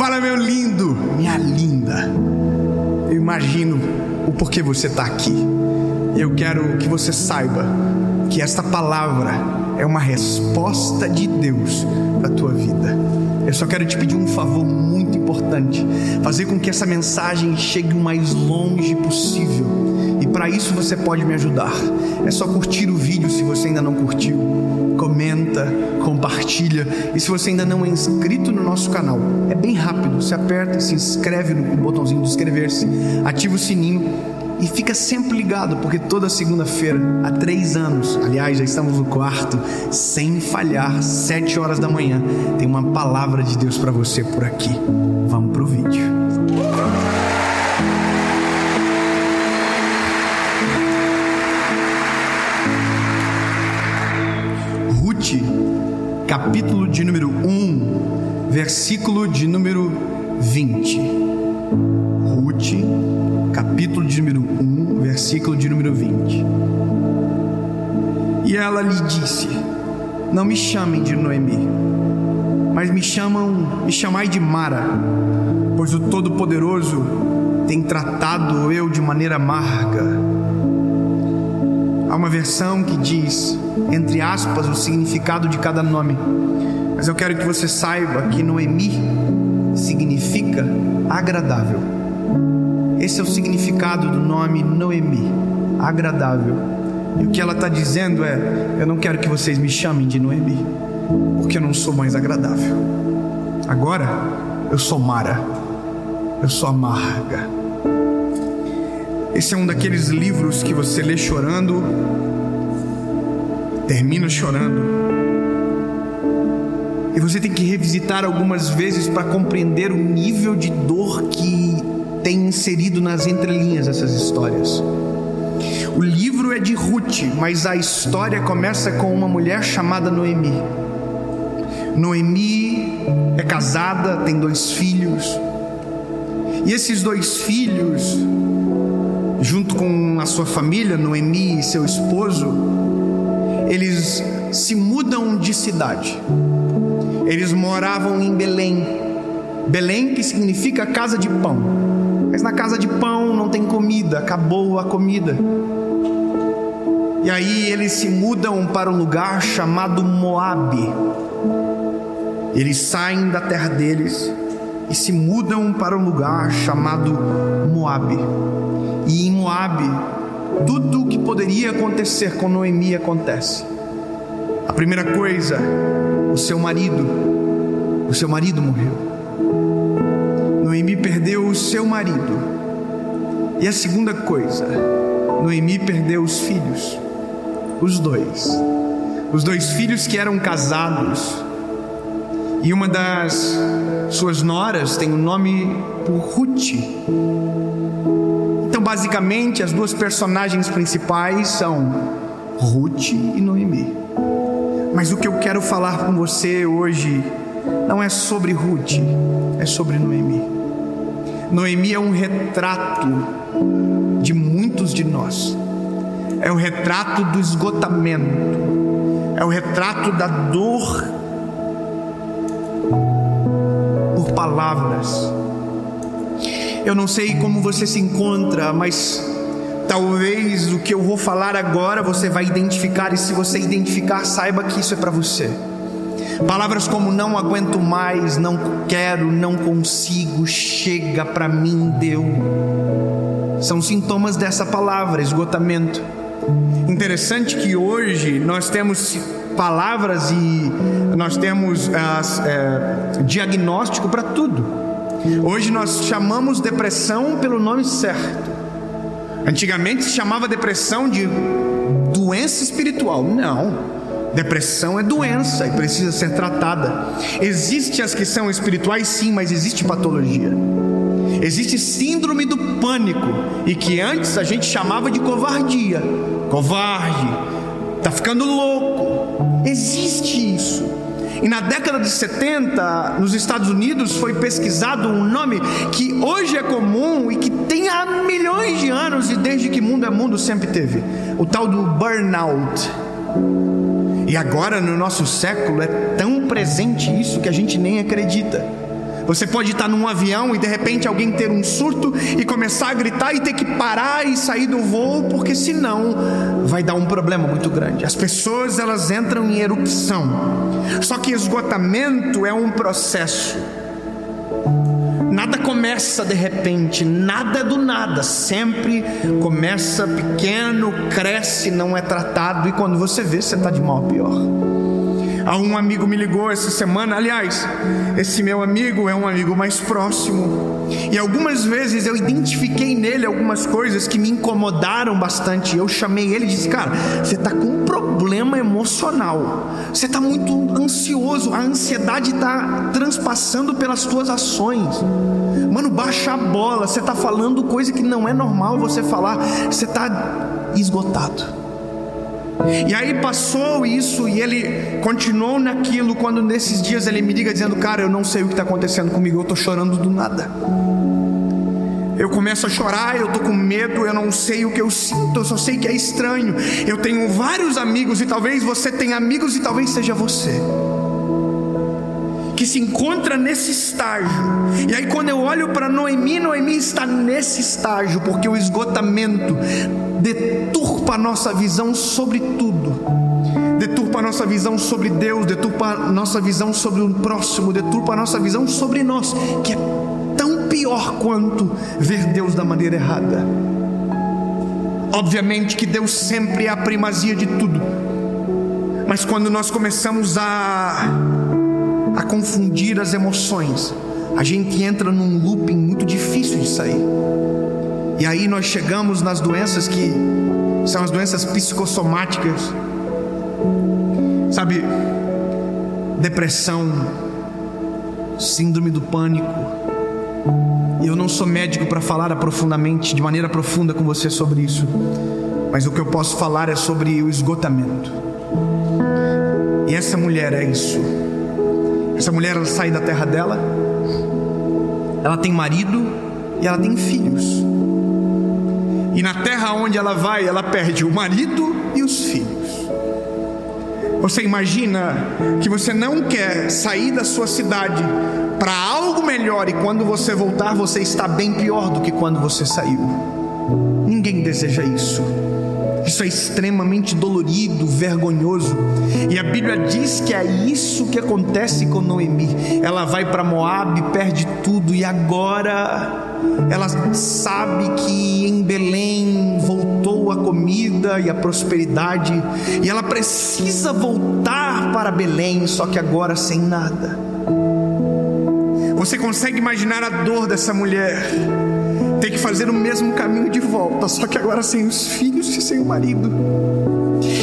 Fala, meu lindo, minha linda. Eu imagino o porquê você está aqui. Eu quero que você saiba que esta palavra é uma resposta de Deus para a tua vida. Eu só quero te pedir um favor muito importante: fazer com que essa mensagem chegue o mais longe possível. E para isso você pode me ajudar. É só curtir o vídeo se você ainda não curtiu. Comenta, compartilha. E se você ainda não é inscrito no nosso canal, é bem rápido. Você aperta, se inscreve no botãozinho de inscrever-se, ativa o sininho e fica sempre ligado, porque toda segunda-feira, há 3 anos, aliás, já estamos no 4º, sem falhar, 7 horas da manhã, tem uma palavra de Deus para você por aqui. Vamos pro vídeo. Ruth, capítulo de número 1, versículo de número 20. Ruth, capítulo de número 1, versículo de número 20. E ela lhe disse: não me chamem de Noemi, mas me chamai de Mara, pois o Todo-Poderoso tem tratado eu de maneira amarga. Há uma versão que diz, entre aspas, o significado de cada nome, mas eu quero que você saiba que Noemi significa agradável. Esse é o significado do nome Noemi, agradável. E o que ela está dizendo é: eu não quero que vocês me chamem de Noemi, porque eu não sou mais agradável. Agora eu sou Mara, eu sou amarga. Esse é um daqueles livros que você lê chorando, termina chorando, e você tem que revisitar algumas vezes para compreender o nível de dor que tem inserido nas entrelinhas dessas histórias. O livro é de Ruth, mas a história começa com uma mulher chamada Noemi. Noemi é casada, tem 2 filhos, e esses 2 filhos, junto com a sua família, Noemi e seu esposo, eles se mudam de cidade. Eles moravam em Belém. Belém, que significa casa de pão. Mas na casa de pão não tem comida, acabou a comida. E aí eles se mudam para um lugar chamado Moabe. Eles saem da terra deles e se mudam para um lugar chamado Moabe. E em Moabe, tudo o que poderia acontecer com Noemi acontece. A primeira coisa, o seu marido morreu. Noemi perdeu o seu marido. E a segunda coisa, Noemi perdeu os filhos. Os dois filhos que eram casados. E uma das suas noras tem o nome por Ruth. Então, basicamente, as 2 personagens principais são Ruth e Noemi. Mas o que eu quero falar com você hoje não é sobre Ruth, é sobre Noemi. Noemi é um retrato de muitos de nós. É o retrato do esgotamento. É o retrato da dor por palavras. Eu não sei como você se encontra, mas talvez o que eu vou falar agora você vai identificar, e se você identificar, saiba que isso é para você. Palavras como não aguento mais, não quero, não consigo, chega, para mim deu, são sintomas dessa palavra, esgotamento. Interessante que hoje nós temos palavras e nós temos diagnóstico para tudo. Hoje nós chamamos depressão pelo nome certo. Antigamente se chamava depressão de doença espiritual. Não, depressão é doença e precisa ser tratada. Existem as que são espirituais, sim, mas existe patologia. Existe síndrome do pânico, e que antes a gente chamava de covardia. Covarde, tá ficando louco. Existe isso. E na década de 70, nos Estados Unidos, foi pesquisado um nome que hoje é comum e que tem há milhões de anos, e desde que mundo é mundo sempre teve, o tal do burnout. E agora no nosso século é tão presente isso que a gente nem acredita. Você pode estar num avião e de repente alguém ter um surto e começar a gritar e ter que parar e sair do voo, porque senão vai dar um problema muito grande. As pessoas, elas entram em erupção. Só que esgotamento é um processo. Nada começa de repente, nada é do nada. Sempre começa pequeno, cresce, não é tratado, e quando você vê, você está de mal a pior. Um amigo me ligou essa semana. Aliás, esse meu amigo é um amigo mais próximo, e algumas vezes eu identifiquei nele algumas coisas que me incomodaram bastante. Eu chamei ele e disse: cara, você está com um problema emocional, você está muito ansioso, a ansiedade está transpassando pelas tuas ações. Mano, baixa a bola, você está falando coisa que não é normal você falar, você está esgotado. E aí passou isso e ele continuou naquilo, quando nesses dias ele me liga dizendo: cara, eu não sei o que está acontecendo comigo, eu estou chorando do nada. Eu começo a chorar, eu estou com medo, eu não sei o que eu sinto, eu só sei que é estranho. Eu tenho vários amigos, e talvez você tenha amigos, e talvez seja você que se encontra nesse estágio. E aí quando eu olho para Noemi, Noemi está nesse estágio, porque o esgotamento deturpa a nossa visão sobre tudo. Deturpa a nossa visão sobre Deus, deturpa a nossa visão sobre o próximo, deturpa a nossa visão sobre nós, que é tão pior quanto ver Deus da maneira errada. Obviamente que Deus sempre é a primazia de tudo, mas quando nós começamos a confundir as emoções, a gente entra num looping muito difícil de sair. E aí nós chegamos nas doenças que são as doenças psicossomáticas, sabe? Depressão, síndrome do pânico. E eu não sou médico para falar de maneira profunda com você sobre isso, mas o que eu posso falar é sobre o esgotamento. E essa mulher é isso. Essa mulher, ela sai da terra dela, ela tem marido e ela tem filhos, e na terra onde ela vai, ela perde o marido e os filhos. Você imagina que você não quer sair da sua cidade para algo melhor, e quando você voltar, você está bem pior do que quando você saiu. Ninguém deseja isso. Isso é extremamente dolorido, vergonhoso. E a Bíblia diz que é isso que acontece com Noemi. Ela vai para Moabe, perde tudo, e agora ela sabe que em Belém voltou a comida e a prosperidade, e ela precisa voltar para Belém, só que agora sem nada. Você consegue imaginar a dor dessa mulher? Ter que fazer o mesmo caminho de volta, só que agora sem os filhos e sem o marido.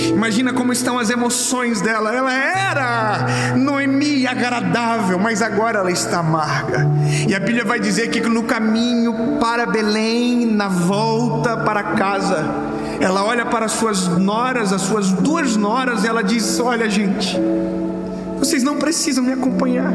Imagina como estão as emoções dela. Ela era Noemi agradável, mas agora ela está amarga. E a Bíblia vai dizer que no caminho para Belém, na volta para casa, ela olha para as suas noras, as suas duas noras, e ela diz: olha, gente, vocês não precisam me acompanhar.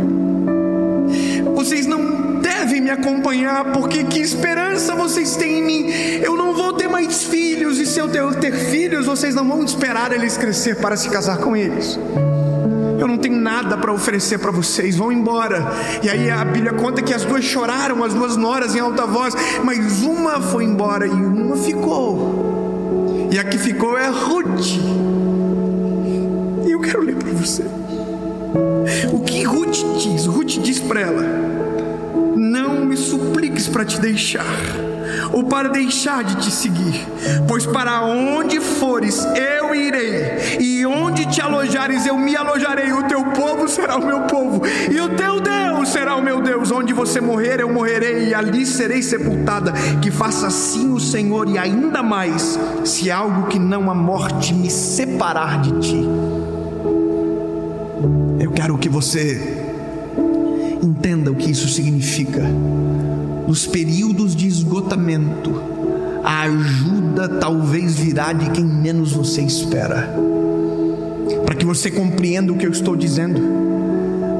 Vocês não devem me acompanhar, porque que esperança vocês têm em mim? Eu não vou ter mais filhos, e se eu ter filhos, vocês não vão esperar eles crescer para se casar com eles. Eu não tenho nada para oferecer para vocês, vão embora. E aí a Bíblia conta que as duas choraram, as duas noras, em alta voz, mas uma foi embora e uma ficou. E a que ficou é a Ruth. E eu quero ler para você o que Ruth diz. Ruth diz para ela: não me supliques para te deixar, ou para deixar de te seguir, pois para onde fores eu irei, e onde te alojares eu me alojarei. O teu povo será o meu povo, e o teu Deus será o meu Deus. Onde você morrer eu morrerei, e ali serei sepultada. Que faça assim o Senhor, e ainda mais, se algo que não a morte me separar de ti. Eu quero que você entenda o que isso significa. Nos períodos de esgotamento, a ajuda talvez virá de quem menos você espera. Para que você compreenda o que eu estou dizendo,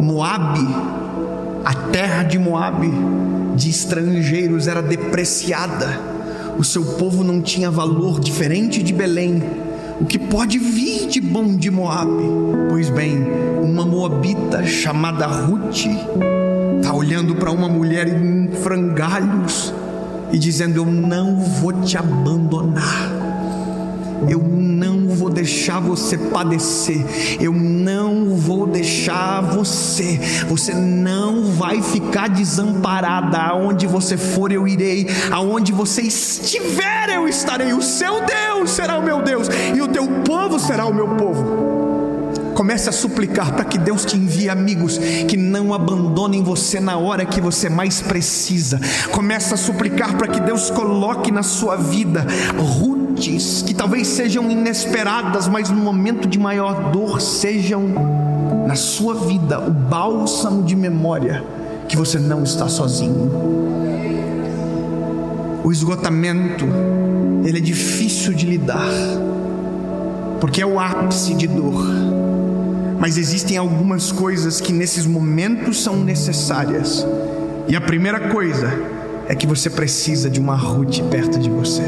Moabe, a terra de Moabe, de estrangeiros, era depreciada. O seu povo não tinha valor, diferente de Belém. O que pode vir de bom de Moabe? Pois bem, uma moabita chamada Ruth está olhando olhando para uma mulher em frangalhos e dizendo: eu não vou te abandonar, eu não vou deixar você padecer, eu não vou deixar você não vai ficar desamparada. Aonde você for eu irei, aonde você estiver eu estarei. O seu Deus será o meu Deus e o teu povo será o meu povo. Comece a suplicar para que Deus te envie amigos que não abandonem você na hora que você mais precisa. Comece a suplicar para que Deus coloque na sua vida Rutes que talvez sejam inesperadas, mas no momento de maior dor sejam na sua vida o bálsamo de memória que você não está sozinho. O esgotamento, ele é difícil de lidar, porque é o ápice de dor. Mas existem algumas coisas que nesses momentos são necessárias. E a primeira coisa é que você precisa de uma Ruth perto de você.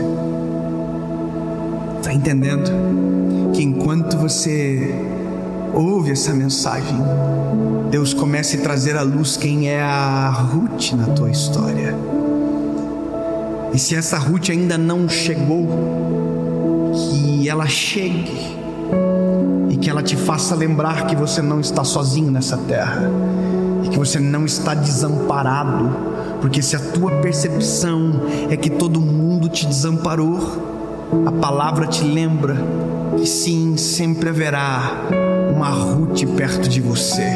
Está entendendo? Que enquanto você ouve essa mensagem, Deus comece a trazer à luz quem é a Ruth na tua história. E se essa Ruth ainda não chegou, que ela chegue e que ela te faça lembrar que você não está sozinho nessa terra e que você não está desamparado, porque se a tua percepção é que todo mundo te desamparou, a palavra te lembra que sim, sempre haverá uma Ruth perto de você.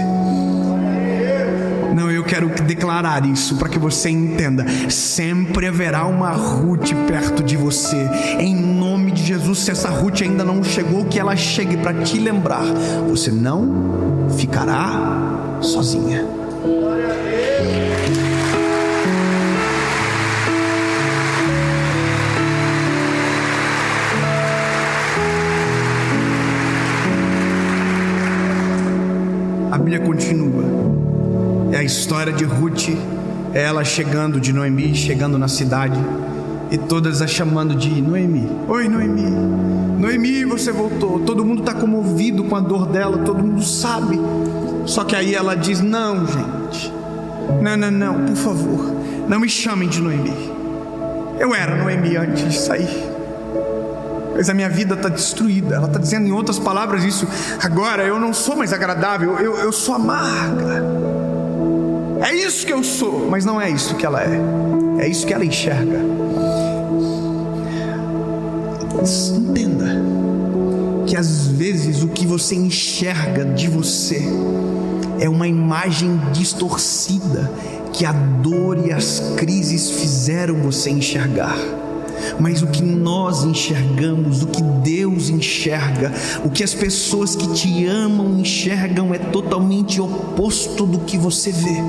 Não, eu quero declarar isso para que você entenda: sempre haverá uma Ruth perto de você, em nome de Jesus. Se essa Ruth ainda não chegou, que ela chegue para te lembrar: você não ficará sozinha. A Bíblia continua. É a história de Ruth, é ela chegando, de Noemi chegando na cidade, e todas a chamando de Noemi. Oi, Noemi. Noemi, você voltou. Todo mundo está comovido com a dor dela, todo mundo sabe. Só que aí ela diz: não, gente, não, por favor, não me chamem de Noemi. Eu era Noemi antes de sair, mas a minha vida está destruída. Ela está dizendo, em outras palavras, isso: agora eu não sou mais agradável, eu sou amarga. É isso que eu sou, mas não é isso que ela é isso que ela enxerga. Entenda que às vezes o que você enxerga de você é uma imagem distorcida que a dor e as crises fizeram você enxergar. Mas o que nós enxergamos, o que Deus enxerga, o que as pessoas que te amam enxergam é totalmente oposto do que você vê.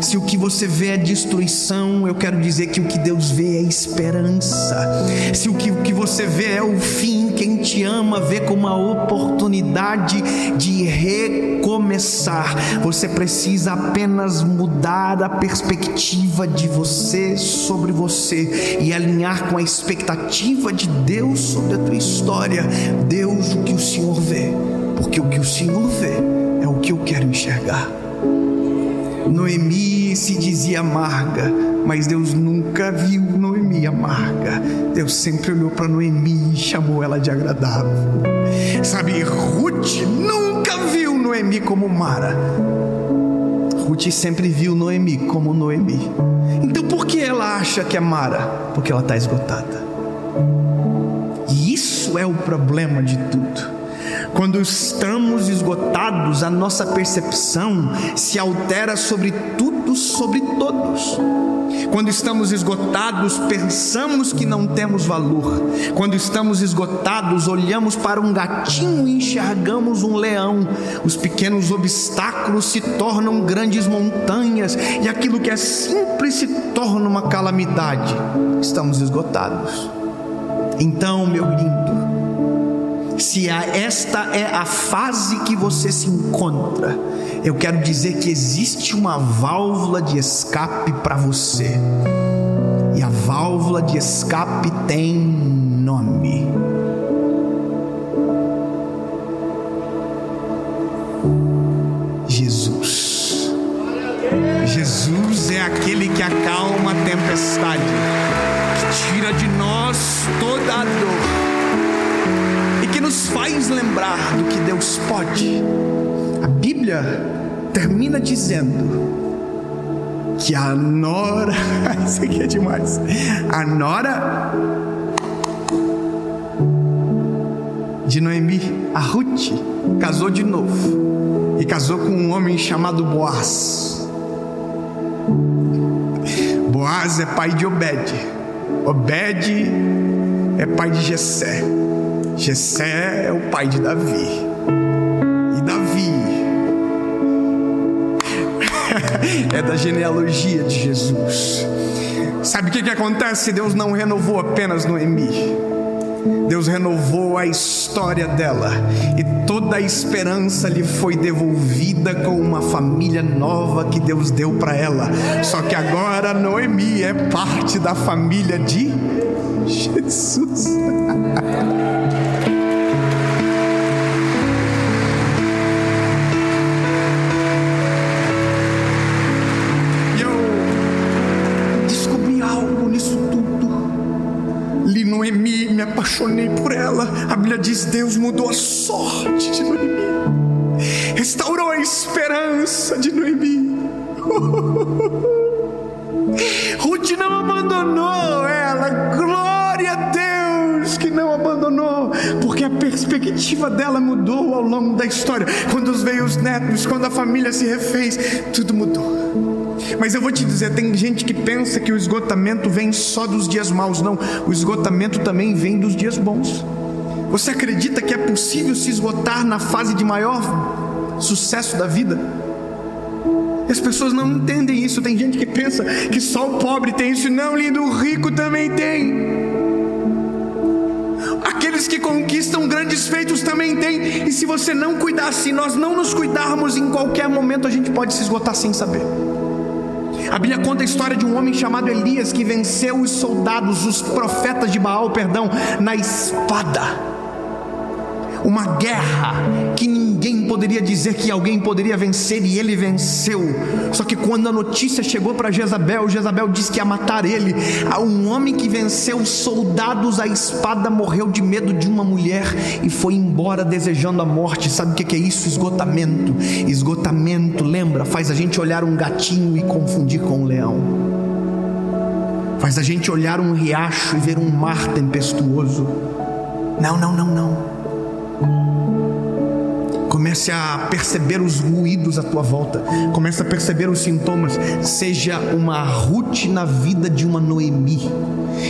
Se o que você vê é destruição, eu quero dizer que o que Deus vê é esperança. Se o que você vê é o fim, quem te ama vê como uma oportunidade de recomeçar. Você precisa apenas mudar a perspectiva de você sobre você e alinhar com a expectativa de Deus sobre a tua história. Deus, o que o Senhor vê, porque o que o Senhor vê é o que eu quero enxergar. Noemi se dizia amarga, mas Deus nunca viu Noemi amarga. Deus sempre olhou para Noemi e chamou ela de agradável. Sabe, Ruth nunca viu Noemi como Mara. Ruth sempre viu Noemi como Noemi. Então por que ela acha que é Mara? Porque ela está esgotada. E isso é o problema de tudo. Quando estamos esgotados, a nossa percepção se altera sobre tudo, sobre todos. Quando estamos esgotados, pensamos que não temos valor. Quando estamos esgotados, olhamos para um gatinho e enxergamos um leão. Os pequenos obstáculos se tornam grandes montanhas, e aquilo que é simples se torna uma calamidade. Estamos esgotados. Então, meu lindo, se esta é a fase que você se encontra, eu quero dizer que existe uma válvula de escape para você. E a válvula de escape tem nome. Jesus. Jesus é aquele que acalma a tempestade, que tira de nós toda a dor e que nos faz lembrar do que Deus pode. A Bíblia termina dizendo que a nora, isso aqui é demais, a nora de Noemi, a Ruth, casou de novo e casou com um homem chamado Boaz. Boaz é pai de Obed, Obed é pai de Jessé, Jessé é o pai de Davi, e Davi é da genealogia de Jesus. Sabe o que acontece? Deus não renovou apenas Noemi, Deus renovou a história dela, e toda a esperança lhe foi devolvida com uma família nova que Deus deu para ela. Só que agora Noemi é parte da família de Jesus. Noemi, me apaixonei por ela. A Bíblia diz: Deus mudou a sorte de Noemi, restaurou a esperança de Noemi. Ruth não abandonou ela, glória a Deus que não abandonou, porque a perspectiva dela mudou ao longo da história. Quando veio os netos, quando a família se refez, tudo mudou. Mas eu vou te dizer, tem gente que pensa que o esgotamento vem só dos dias maus. Não, o esgotamento também vem dos dias bons. Você acredita que é possível se esgotar na fase de maior sucesso da vida? E as pessoas não entendem isso. Tem gente que pensa que só o pobre tem isso. Não, lindo, o rico também tem. Aqueles que conquistam grandes feitos também têm. E se você não cuidar, se nós não nos cuidarmos, em qualquer momento a gente pode se esgotar sem saber. A Bíblia conta a história de um homem chamado Elias, que venceu os soldados, os profetas de Baal, na espada. Uma guerra que ninguém poderia dizer que alguém poderia vencer, e ele venceu. Só que quando a notícia chegou para Jezabel, Jezabel disse que ia matar ele. Um homem que venceu os soldados à espada morreu de medo de uma mulher e foi embora desejando a morte. Sabe o que é isso? Esgotamento. Esgotamento, lembra? Faz a gente olhar um gatinho e confundir com um leão. Faz a gente olhar um riacho e ver um mar tempestuoso. Não. Comece a perceber os ruídos à tua volta. Comece a perceber os sintomas. Seja uma Ruth na vida de uma Noemi.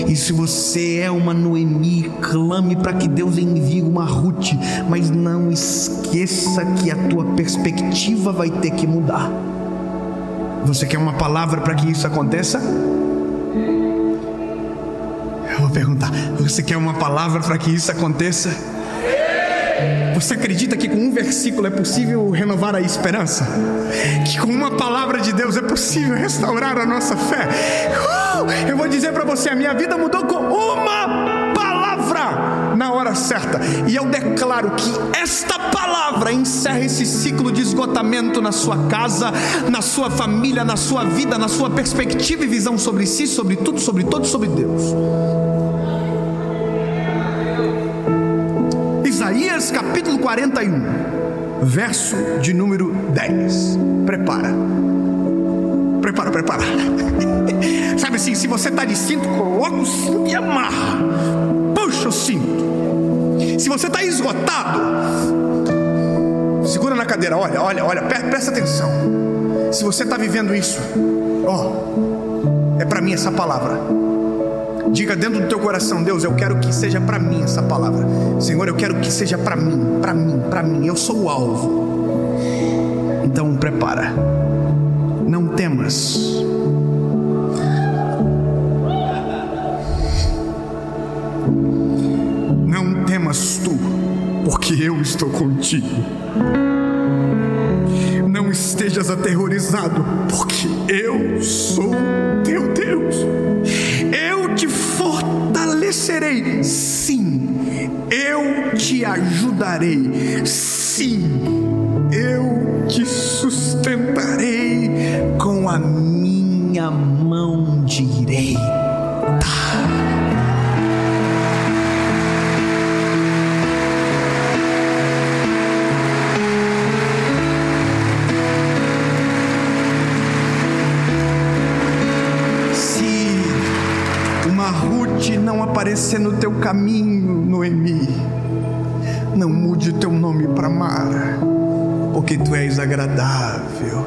E se você é uma Noemi, clame para que Deus envie uma Ruth. Mas não esqueça que a tua perspectiva vai ter que mudar. Você quer uma palavra para que isso aconteça? Eu vou perguntar: você quer uma palavra para que isso aconteça? Você acredita que com um versículo é possível renovar a esperança? Que com uma palavra de Deus é possível restaurar a nossa fé? Eu vou dizer para você, a minha vida mudou com uma palavra na hora certa. E eu declaro que esta palavra encerra esse ciclo de esgotamento na sua casa, na sua família, na sua vida, na sua perspectiva e visão sobre si, sobre tudo, sobre todos, sobre Deus. Isaías capítulo 41, verso de número 10. Prepara. Sabe assim, se você está de cinto, coloca o cinto e amarra. Puxa o cinto. Se você está esgotado, segura na cadeira. Olha, presta atenção. Se você está vivendo isso, é para mim essa palavra. Diga dentro do teu coração: Deus, eu quero que seja para mim essa palavra. Senhor, eu quero que seja para mim. Eu sou o alvo. Então prepara. Não temas. Não temas tu, porque eu estou contigo. Não estejas aterrorizado, porque eu sou teu Deus. Eu te fortalecerei, sim, eu te ajudarei, sim, eu te sustentarei com a minha minha mão direita. Não aparecer no teu caminho, Noemi, não mude o teu nome para Mara, porque tu és agradável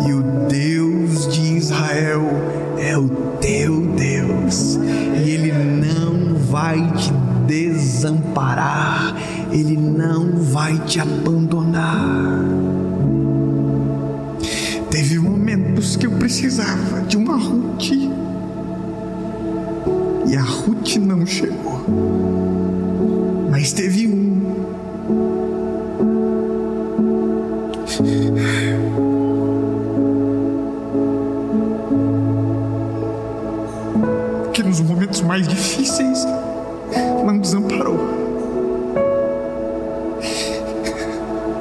e o Deus de Israel é o teu Deus, e Ele não vai te desamparar, Ele não vai te abandonar. Teve momentos que eu precisava de uma Ruth, e a Ruth não chegou, mas teve que nos momentos mais difíceis não desamparou,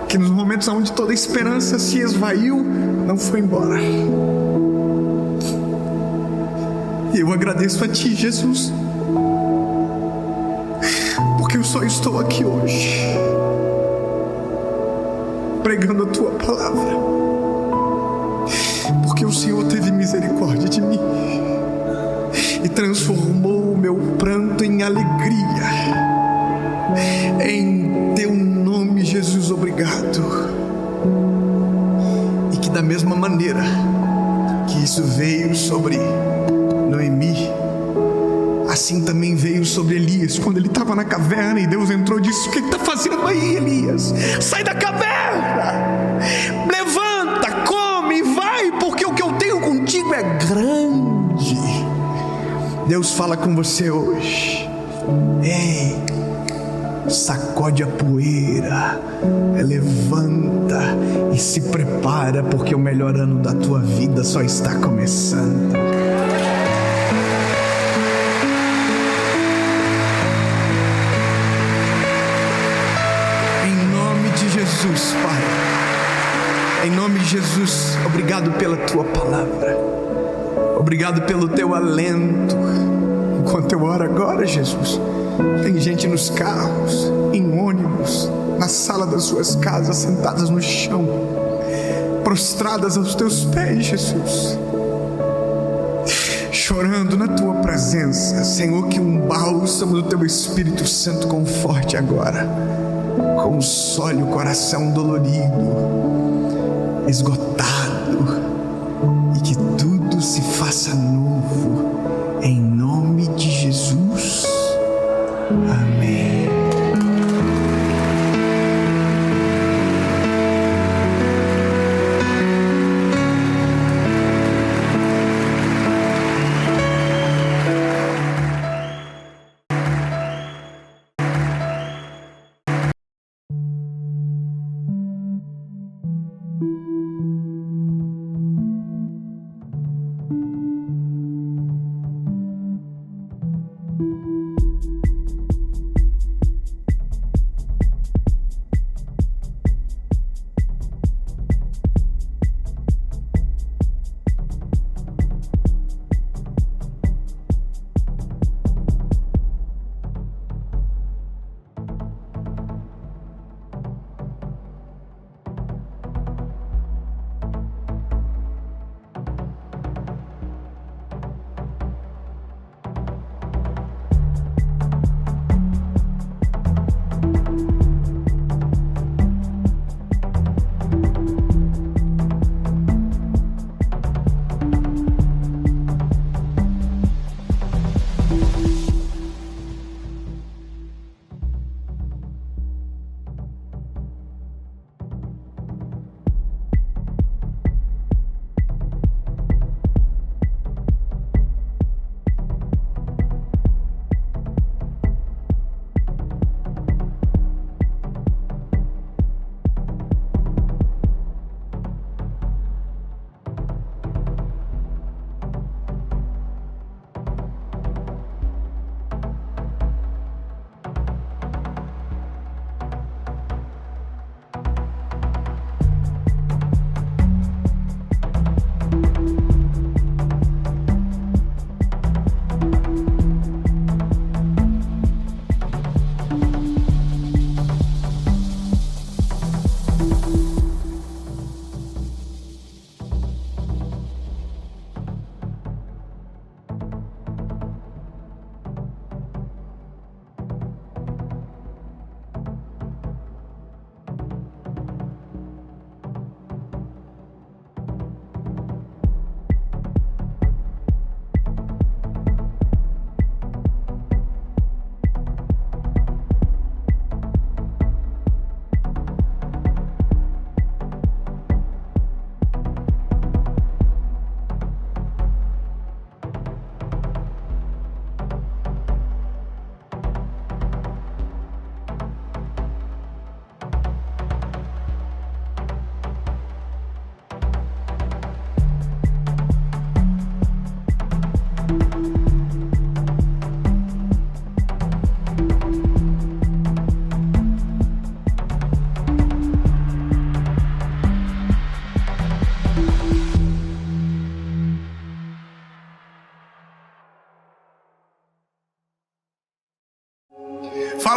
que nos momentos onde toda a esperança se esvaiu, não foi embora. Eu agradeço a Ti, Jesus, porque eu só estou aqui hoje, pregando a Tua palavra, porque o Senhor teve misericórdia de mim e transformou o meu pranto em alegria. Em Teu nome, Jesus, obrigado. E que da mesma maneira que isso veio sobre Noemi, assim também veio sobre Elias, quando ele estava na caverna e Deus entrou e disse: o que está fazendo aí, Elias? Sai da caverna, levanta, come e vai, porque o que eu tenho contigo é grande. Deus fala com você hoje: ei, sacode a poeira, levanta e se prepara, porque o melhor ano da tua vida só está começando. Jesus, Pai, em nome de Jesus, obrigado pela Tua palavra, obrigado pelo Teu alento. Enquanto eu oro agora, Jesus, tem gente nos carros, em ônibus, na sala das suas casas, sentadas no chão, prostradas aos Teus pés, Jesus, chorando na Tua presença. Senhor, que um bálsamo do Teu Espírito Santo conforte agora, console o coração dolorido, esgotado, e que tudo se faça novo, em nome de Jesus. Amém.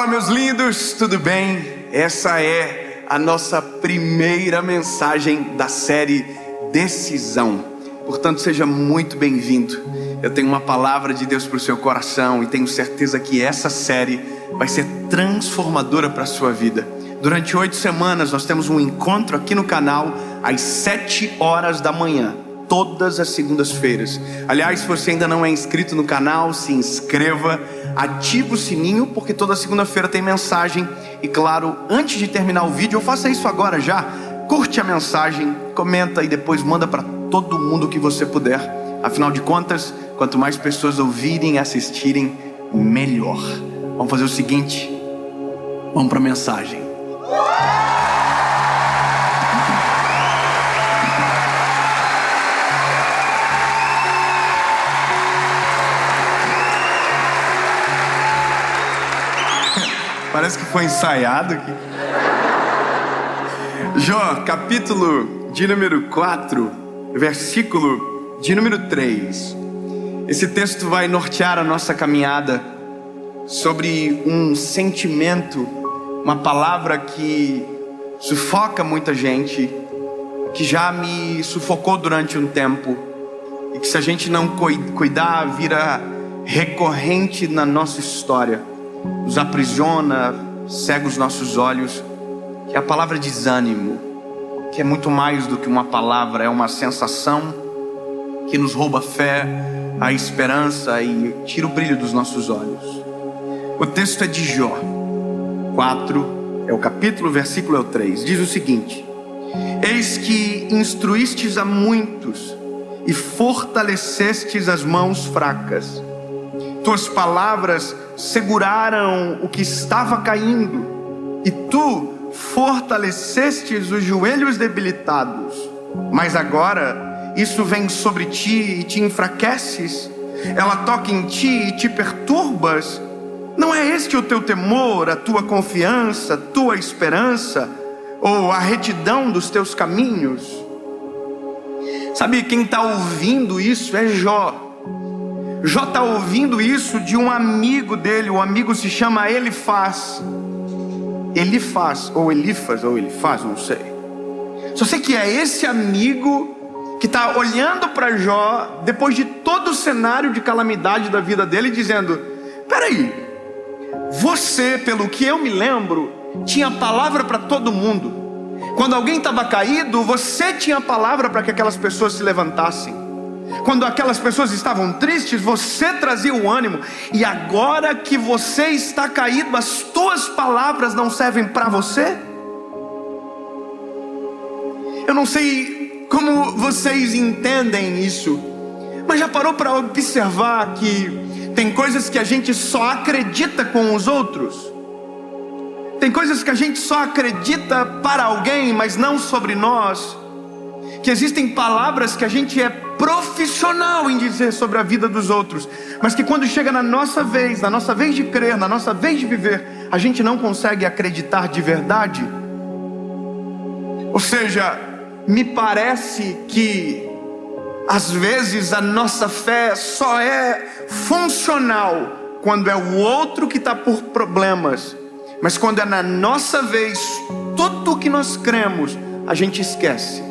Fala, meus lindos, tudo bem? Essa é a nossa primeira mensagem da série Decisão. Portanto, seja muito bem-vindo. Eu tenho uma palavra de Deus para o seu coração e tenho certeza que essa série vai ser transformadora para a sua vida. Durante 8 semanas nós temos um encontro aqui no canal às 7 horas da manhã, todas as segundas-feiras. Aliás, se você ainda não é inscrito no canal, se inscreva, ative o sininho, porque toda segunda-feira tem mensagem. E claro, antes de terminar o vídeo, faça isso agora já. Curte a mensagem, comenta e depois manda para todo mundo que você puder. Afinal de contas, quanto mais pessoas ouvirem e assistirem, melhor. Vamos fazer o seguinte, vamos para a mensagem. Parece que foi ensaiado aqui. Jó, capítulo de número 4, versículo de número 3. Esse texto vai nortear a nossa caminhada sobre um sentimento, uma palavra que sufoca muita gente, que já me sufocou durante um tempo, e que se a gente não cuidar, vira recorrente na nossa história, nos aprisiona, cega os nossos olhos, que é a palavra desânimo, que é muito mais do que uma palavra, é uma sensação que nos rouba a fé, a esperança e tira o brilho dos nossos olhos. O texto é de Jó 4, é o capítulo, versículo é o 3, diz o seguinte: eis que instruístes a muitos e fortalecestes as mãos fracas. Tuas palavras seguraram o que estava caindo, e tu fortalecestes os joelhos debilitados. Mas agora isso vem sobre ti e te enfraqueces. Ela toca em ti e te perturbas. Não é este o teu temor, a tua confiança, a tua esperança, ou a retidão dos teus caminhos? Sabe, quem está ouvindo isso é Jó. Jó está ouvindo isso de um amigo dele. O amigo se chama Elifaz, ou Elifaz, não sei. Só sei que é esse amigo que está olhando para Jó, depois de todo o cenário de calamidade da vida dele, dizendo: peraí, você, pelo que eu me lembro, tinha palavra para todo mundo. Quando alguém estava caído, você tinha palavra para que aquelas pessoas se levantassem. Quando aquelas pessoas estavam tristes, você trazia o ânimo. E agora que você está caído, as tuas palavras não servem para você? Eu não sei como vocês entendem isso, mas já parou para observar que tem coisas que a gente só acredita com os outros? Tem coisas que a gente só acredita para alguém, mas não sobre nós. Que existem palavras que a gente é profissional em dizer sobre a vida dos outros, mas que quando chega na nossa vez de crer, na nossa vez de viver, a gente não consegue acreditar de verdade. Ou seja, me parece que às vezes a nossa fé só é funcional quando é o outro que está por problemas, mas quando é na nossa vez, tudo o que nós cremos, a gente esquece.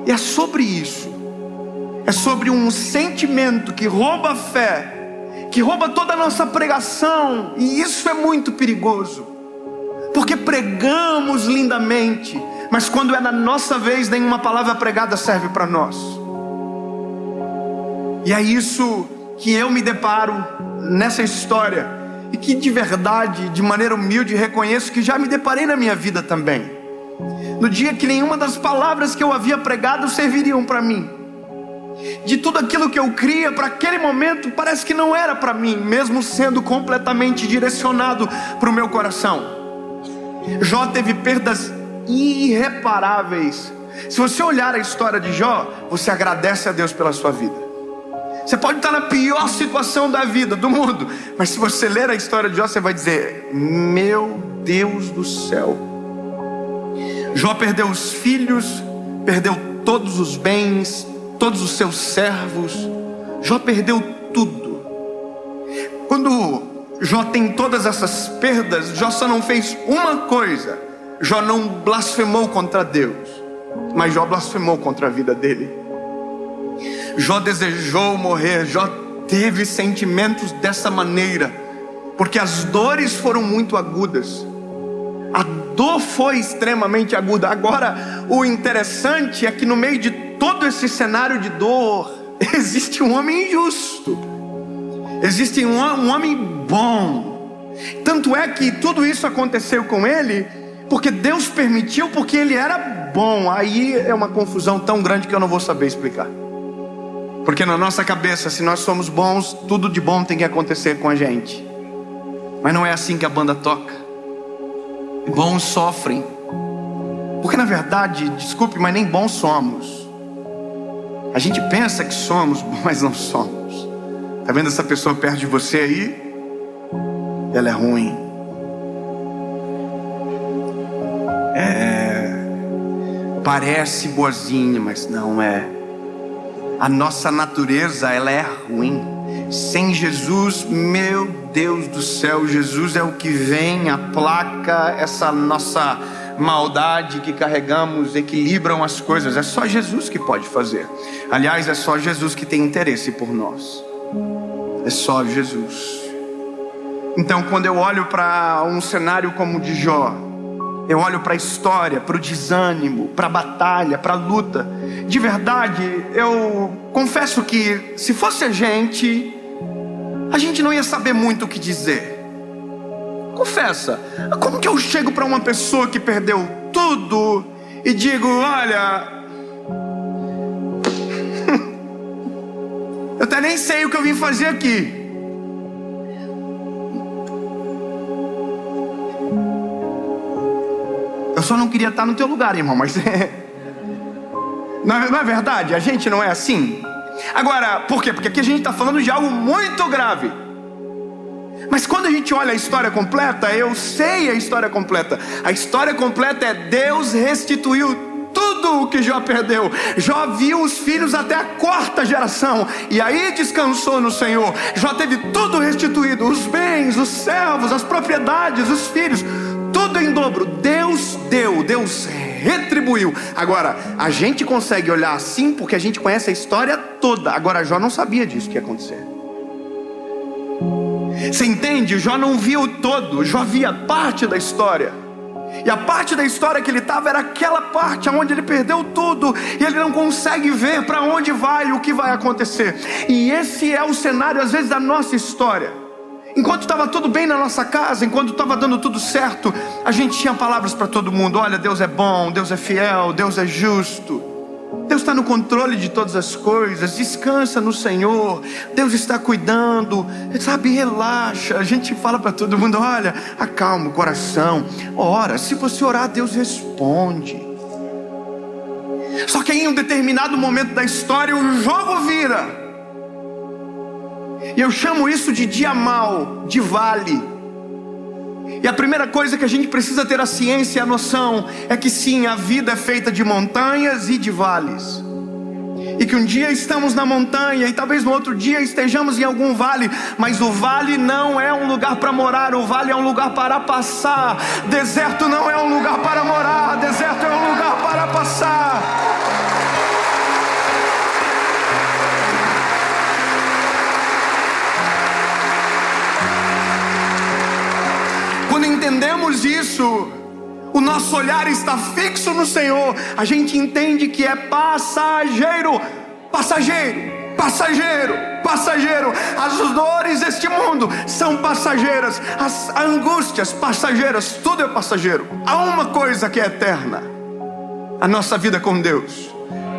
E é sobre isso, é sobre um sentimento que rouba a fé, que rouba toda a nossa pregação, e isso é muito perigoso, porque pregamos lindamente, mas quando é na nossa vez, nenhuma palavra pregada serve para nós. E é isso que eu me deparo nessa história, e que de verdade, de maneira humilde, reconheço que já me deparei na minha vida também. No dia que nenhuma das palavras que eu havia pregado serviriam para mim, de tudo aquilo que eu cria para aquele momento, parece que não era para mim, mesmo sendo completamente direcionado para o meu coração. Jó teve perdas irreparáveis. Se você olhar a história de Jó, você agradece a Deus pela sua vida. Você pode estar na pior situação da vida, do mundo, mas se você ler a história de Jó, você vai dizer: meu Deus do céu. Jó perdeu os filhos, perdeu todos os bens, todos os seus servos. Jó perdeu tudo. Quando Jó tem todas essas perdas, Jó só não fez uma coisa: Jó não blasfemou contra Deus, mas Jó blasfemou contra a vida dele. Jó desejou morrer, Jó teve sentimentos dessa maneira, porque as dores foram muito agudas. A dor foi extremamente aguda. Agora, o interessante é que no meio de todo esse cenário de dor, existe um homem justo, existe um homem bom. Tanto é que tudo isso aconteceu com ele porque Deus permitiu, porque ele era bom. Aí é uma confusão tão grande que eu não vou saber explicar. Porque na nossa cabeça, se nós somos bons, tudo de bom tem que acontecer com a gente. Mas não é assim que a banda toca. Bons sofrem, porque na verdade, desculpe, mas nem bons somos. A gente pensa que somos, mas não somos. Tá vendo essa pessoa perto de você aí? Ela é ruim. Parece boazinha, mas não é. A nossa natureza, ela é ruim. Sem Jesus, meu Deus do céu, Jesus é o que vem, aplaca essa nossa maldade que carregamos, equilibram as coisas. É só Jesus que pode fazer. Aliás, é só Jesus que tem interesse por nós. É só Jesus. Então, quando eu olho para um cenário como o de Jó, eu olho para a história, para o desânimo, para a batalha, para a luta. De verdade, eu confesso que se fosse a gente não ia saber muito o que dizer. Confessa, como que eu chego para uma pessoa que perdeu tudo e digo: olha, eu até nem sei o que eu vim fazer aqui. Eu só não queria estar no teu lugar, irmão, mas não é verdade? A gente não é assim? Agora, por quê? Porque aqui a gente está falando de algo muito grave. Mas quando a gente olha a história completa, eu sei a história completa. A história completa é: Deus restituiu tudo o que Jó perdeu. Jó viu os filhos até a 4ª geração, e aí descansou no Senhor. Jó teve tudo restituído: os bens, os servos, as propriedades, os filhos, tudo em dobro. Deus deu, Deus retribuiu. Agora, a gente consegue olhar assim porque a gente conhece a história toda. Agora, Jó não sabia disso que ia acontecer. Você entende? Jó não via o todo, Jó via parte da história. E a parte da história que ele estava era aquela parte onde ele perdeu tudo, e ele não consegue ver para onde vai, o que vai acontecer. E esse é o cenário às vezes da nossa história. Enquanto estava tudo bem na nossa casa, enquanto estava dando tudo certo, a gente tinha palavras para todo mundo: olha, Deus é bom, Deus é fiel, Deus é justo, Deus está no controle de todas as coisas, descansa no Senhor, Deus está cuidando, sabe, relaxa. A gente fala para todo mundo: olha, acalma o coração, ora, se você orar, Deus responde. Só que em um determinado momento da história, o jogo vira. E eu chamo isso de dia mau, de vale. E a primeira coisa que a gente precisa ter a ciência e a noção é que sim, a vida é feita de montanhas e de vales. E que um dia estamos na montanha e talvez no outro dia estejamos em algum vale. Mas o vale não é um lugar para morar, o vale é um lugar para passar. Deserto não é um lugar para morar, deserto é um lugar para passar. Quando entendemos isso, o nosso olhar está fixo no Senhor. A gente entende que é passageiro, passageiro, passageiro, passageiro. As dores deste mundo são passageiras, as angústias passageiras, tudo é passageiro. Há uma coisa que é eterna: a nossa vida com Deus,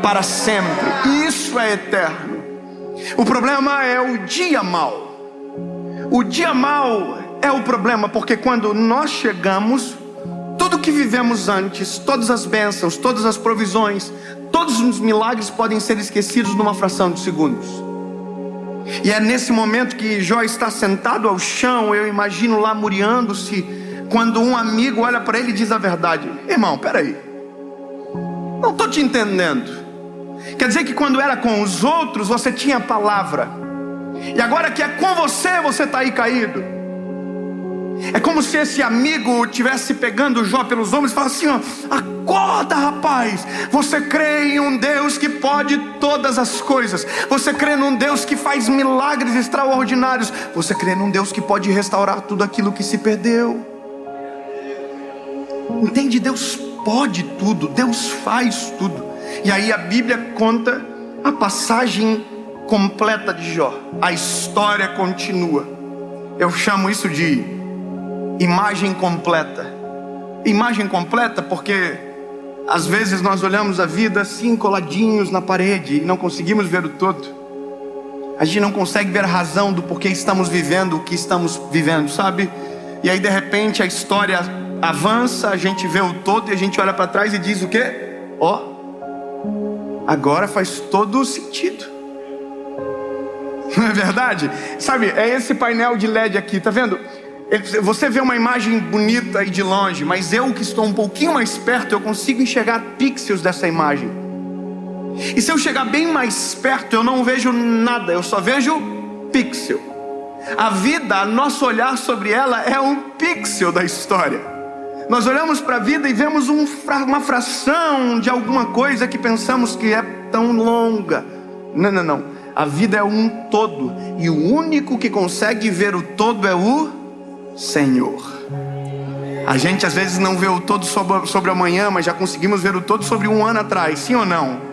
para sempre. Isso é eterno. O problema é o dia mau. O dia mau é o problema, porque quando nós chegamos, tudo que vivemos antes, todas as bênçãos, todas as provisões, todos os milagres podem ser esquecidos numa fração de segundos. E é nesse momento que Jó está sentado ao chão, eu imagino lá muriando-se, quando um amigo olha para ele e diz a verdade: irmão, peraí, não estou te entendendo. Quer dizer que quando era com os outros você tinha palavra, e agora que é com você, você está aí caído. É como se esse amigo tivesse pegando Jó pelos ombros e falasse assim: acorda, rapaz, você crê em um Deus que pode todas as coisas, você crê num Deus que faz milagres extraordinários, você crê num Deus que pode restaurar tudo aquilo que se perdeu. Entende? Deus pode tudo, Deus faz tudo. E aí a Bíblia conta a passagem completa de Jó, a história continua. Eu chamo isso de imagem completa. Imagem completa porque às vezes nós olhamos a vida assim coladinhos na parede e não conseguimos ver o todo. A gente não consegue ver a razão do porquê estamos vivendo o que estamos vivendo, sabe? E aí de repente a história avança, a gente vê o todo e a gente olha para trás e diz o quê? Agora faz todo o sentido. Não é verdade? Sabe, é esse painel de LED aqui, tá vendo? Você vê uma imagem bonita aí de longe, mas eu que estou um pouquinho mais perto, eu consigo enxergar pixels dessa imagem. E se eu chegar bem mais perto, eu não vejo nada, eu só vejo pixel. A vida, nosso olhar sobre ela é um pixel da história. Nós olhamos para a vida e vemos uma fração de alguma coisa que pensamos que é tão longa. Não. A vida é um todo, e o único que consegue ver o todo é o Senhor. A gente às vezes não vê o todo sobre amanhã, mas já conseguimos ver o todo sobre um ano atrás, sim ou não?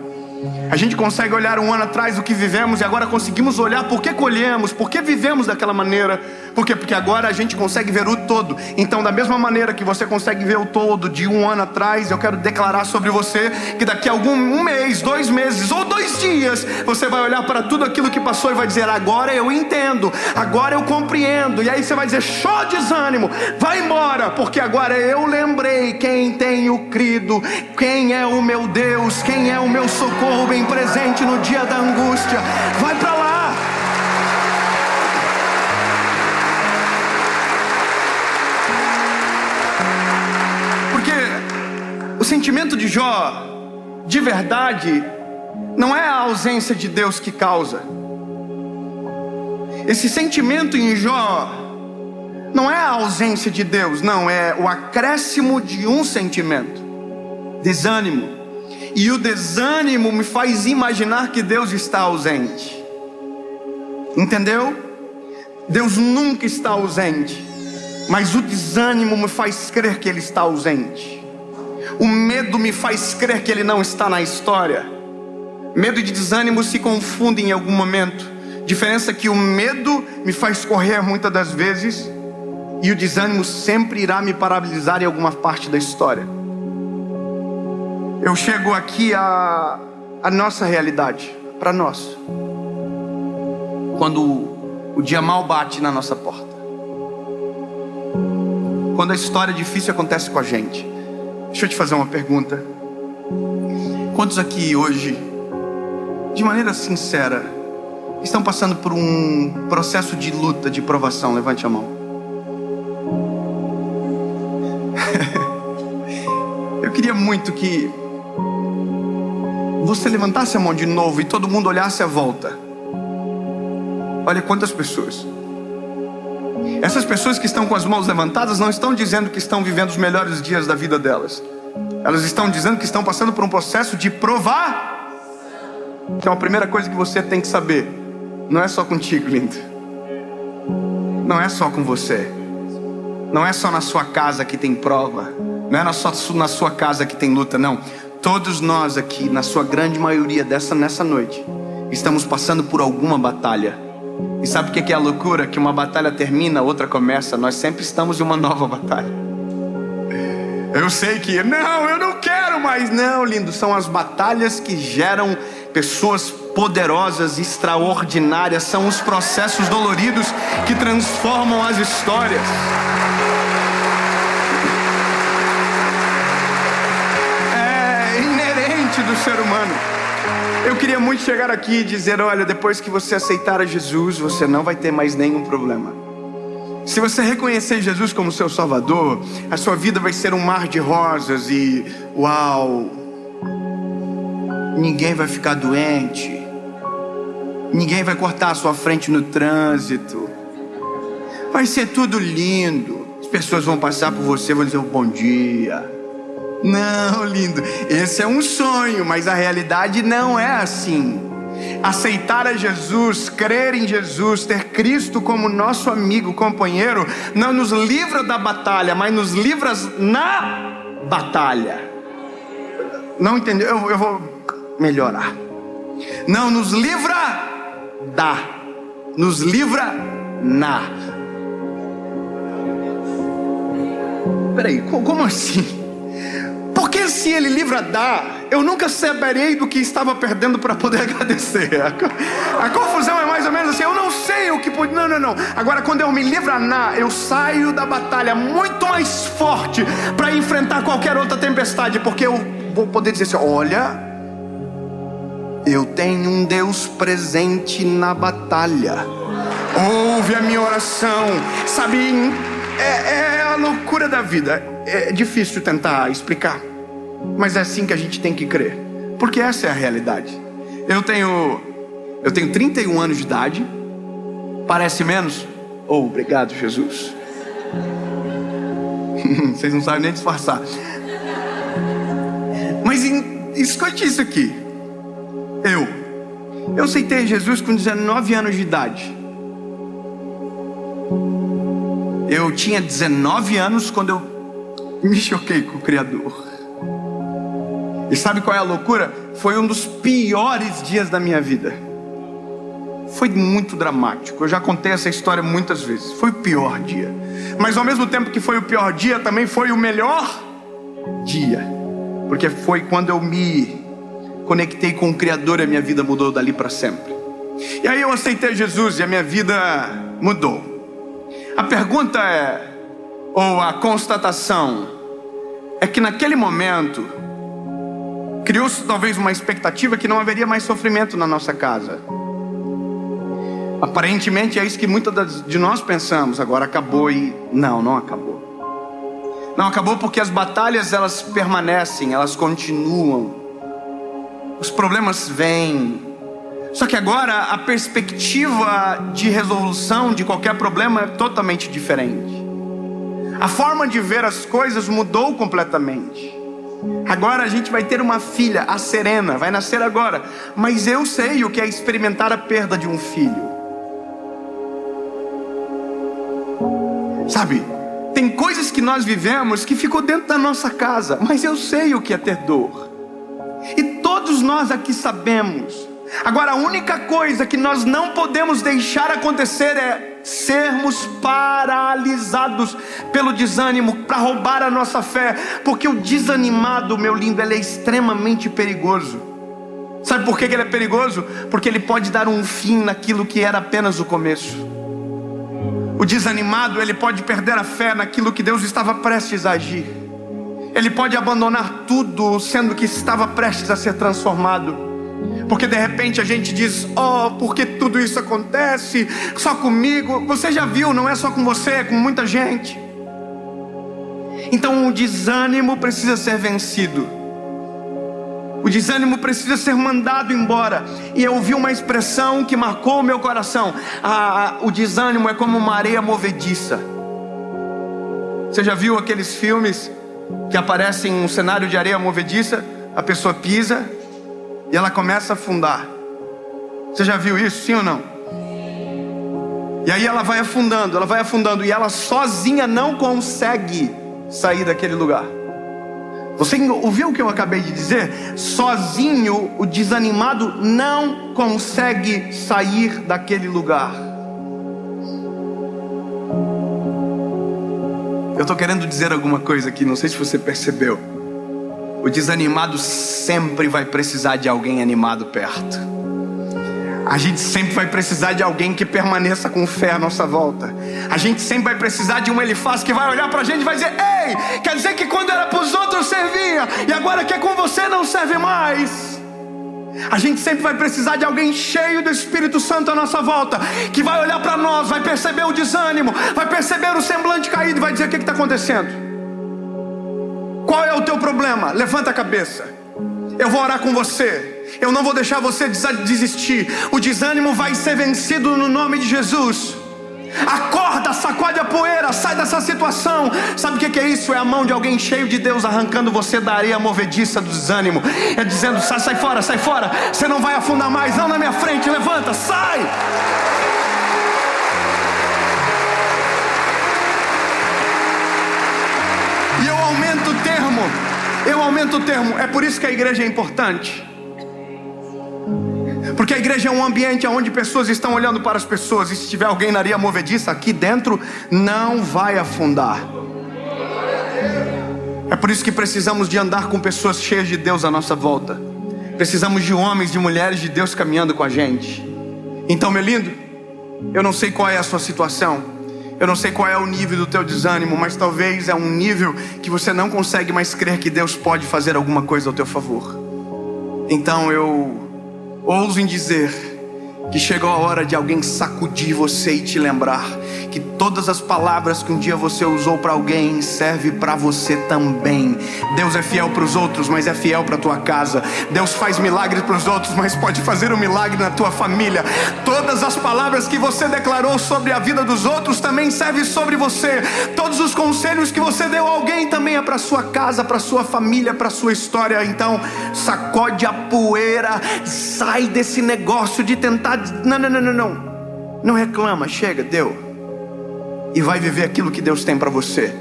A gente consegue olhar um ano atrás o que vivemos e agora conseguimos olhar por que colhemos, por que vivemos daquela maneira. Por quê? Porque agora a gente consegue ver o todo. Então da mesma maneira que você consegue ver o todo de um ano atrás, eu quero declarar sobre você que daqui a um mês, 2 meses ou 2 dias, você vai olhar para tudo aquilo que passou e vai dizer: agora eu entendo, agora eu compreendo. E aí você vai dizer: show, desânimo, vai embora, porque agora eu lembrei quem tenho crido, quem é o meu Deus, quem é o meu socorro bem presente no dia da angústia. Vai para lá. Porque o sentimento de Jó, de verdade, não é a ausência de Deus que causa. Esse sentimento em Jó não é a ausência de Deus, não, é o acréscimo de um sentimento: desânimo. E o desânimo me faz imaginar que Deus está ausente. Entendeu? Deus nunca está ausente, mas o desânimo me faz crer que Ele está ausente. O medo me faz crer que Ele não está na história. Medo e desânimo se confundem em algum momento. Diferença é que o medo me faz correr muitas das vezes, e o desânimo sempre irá me paralisar em alguma parte da história. Eu chego aqui a nossa realidade, para nós. Quando o dia mal bate na nossa porta, quando a história difícil acontece com a gente. Deixa eu te fazer uma pergunta. Quantos aqui hoje, de maneira sincera, estão passando por um processo de luta, de provação? Levante a mão. Eu queria muito que você levantasse a mão de novo e todo mundo olhasse à volta. Olha quantas pessoas. Essas pessoas que estão com as mãos levantadas não estão dizendo que estão vivendo os melhores dias da vida delas. Elas estão dizendo que estão passando por um processo de provar. Então a primeira coisa que você tem que saber: não é só contigo, lindo. Não é só com você. Não é só na sua casa que tem prova. Não é só na sua casa que tem luta, não. Todos nós aqui, na sua grande maioria nessa noite, estamos passando por alguma batalha. E sabe o que é a loucura? Que uma batalha termina, outra começa. Nós sempre estamos em uma nova batalha. Eu sei que, não, eu não quero mais. Não, lindo, são as batalhas que geram pessoas poderosas, extraordinárias. São os processos doloridos que transformam as histórias. Do ser humano. Eu queria muito chegar aqui e dizer: olha, depois que você aceitar a Jesus, você não vai ter mais nenhum problema. Se você reconhecer Jesus como seu Salvador, a sua vida vai ser um mar de rosas e uau, ninguém vai ficar doente, ninguém vai cortar a sua frente no trânsito, vai ser tudo lindo. As pessoas vão passar por você e vão dizer bom dia. Não, lindo, esse é um sonho, mas a realidade não é assim. Aceitar a Jesus, crer em Jesus, ter Cristo como nosso amigo, companheiro, não nos livra da batalha, mas nos livra na batalha. Não entendeu? Eu vou melhorar. Não nos livra da, nos livra na. Peraí, como assim? Porque se ele livra da, eu nunca saberei do que estava perdendo para poder agradecer. A confusão é mais ou menos assim, eu não sei o que pode. Não. Agora quando eu me livro na, eu saio da batalha muito mais forte para enfrentar qualquer outra tempestade, porque eu vou poder dizer assim: olha, eu tenho um Deus presente na batalha. Ouve a minha oração. Sabe, é a loucura da vida. É difícil tentar explicar, mas é assim que a gente tem que crer, porque essa é a realidade. Eu tenho 31 anos de idade. Parece menos? Oh, obrigado, Jesus. Vocês não sabem nem disfarçar. Mas escute isso aqui. Eu aceitei Jesus com 19 anos de idade. Eu tinha 19 anos quando eu me choquei com o Criador. E sabe qual é a loucura? Foi um dos piores dias da minha vida. Foi muito dramático. Eu já contei essa história muitas vezes. Foi o pior dia. Mas ao mesmo tempo que foi o pior dia, também foi o melhor dia. Porque foi quando eu me conectei com o Criador e a minha vida mudou dali para sempre. E aí eu aceitei Jesus e a minha vida mudou. A pergunta é, ou a constatação, é que naquele momento criou-se talvez uma expectativa que não haveria mais sofrimento na nossa casa. Aparentemente é isso que muitas de nós pensamos. Agora acabou e não acabou. Não acabou porque as batalhas, elas permanecem, elas continuam. Os problemas vêm. Só que agora a perspectiva de resolução de qualquer problema é totalmente diferente. A forma de ver as coisas mudou completamente. Agora a gente vai ter uma filha, a Serena, vai nascer agora. Mas eu sei o que é experimentar a perda de um filho. Sabe, tem coisas que nós vivemos que ficou dentro da nossa casa, mas eu sei o que é ter dor. E todos nós aqui sabemos. Agora a única coisa que nós não podemos deixar acontecer é sermos paralisados pelo desânimo para roubar a nossa fé. Porque o desanimado, meu lindo, ele é extremamente perigoso. Sabe por que ele é perigoso? Porque ele pode dar um fim naquilo que era apenas o começo. O desanimado, ele pode perder a fé naquilo que Deus estava prestes a agir. Ele pode abandonar tudo, sendo que estava prestes a ser transformado. Porque de repente a gente diz: oh, por que tudo isso acontece só comigo? Você já viu, não é só com você, é com muita gente. Então o desânimo precisa ser vencido. O desânimo precisa ser mandado embora. E eu ouvi uma expressão que marcou o meu coração. O desânimo é como uma areia movediça. Você já viu aqueles filmes que aparecem um cenário de areia movediça? A pessoa pisa e ela começa a afundar. Você já viu isso, sim ou não? E aí ela vai afundando, e ela sozinha não consegue sair daquele lugar. Você ouviu o que eu acabei de dizer? Sozinho o desanimado não consegue sair daquele lugar. Eu estou querendo dizer alguma coisa aqui, não sei se você percebeu. O desanimado sempre vai precisar de alguém animado perto. A gente sempre vai precisar de alguém que permaneça com fé à nossa volta. A gente sempre vai precisar de um Elifaz que vai olhar pra gente e vai dizer: ei, quer dizer que quando era pros outros servia, e agora que é com você não serve mais. A gente sempre vai precisar de alguém cheio do Espírito Santo à nossa volta, que vai olhar pra nós, vai perceber o desânimo, vai perceber o semblante caído e vai dizer: o que está acontecendo? Qual é o teu problema? Levanta a cabeça, eu vou orar com você. Eu não vou deixar você desistir. O desânimo vai ser vencido no nome de Jesus. Acorda, sacode a poeira, sai dessa situação. Sabe o que é isso? É a mão de alguém cheio de Deus arrancando você da areia movediça do desânimo. É dizendo: sai fora, você não vai afundar mais, não na minha frente, levanta, sai. E eu aumento o termo, é por isso que a igreja é importante. Porque a igreja é um ambiente onde pessoas estão olhando para as pessoas. E se tiver alguém na areia movediça, aqui dentro não vai afundar. É por isso que precisamos de andar com pessoas cheias de Deus à nossa volta. Precisamos de homens, de mulheres de Deus caminhando com a gente. Então, meu lindo, eu não sei qual é a sua situação, eu não sei qual é o nível do teu desânimo, mas talvez é um nível que você não consegue mais crer que Deus pode fazer alguma coisa ao teu favor. Então eu ouso em dizer que chegou a hora de alguém sacudir você e te lembrar que todas as palavras que um dia você usou para alguém serve para você também. Deus é fiel para os outros, mas é fiel para a tua casa. Deus faz milagres para os outros, mas pode fazer um milagre na tua família. Todas as palavras que você declarou sobre a vida dos outros também servem sobre você. Todos os conselhos que você deu a alguém também é para sua casa, para sua família, para sua história. Então sacode a poeira, sai desse negócio de tentar. Não reclama, chega, deu. E vai viver aquilo que Deus tem para você.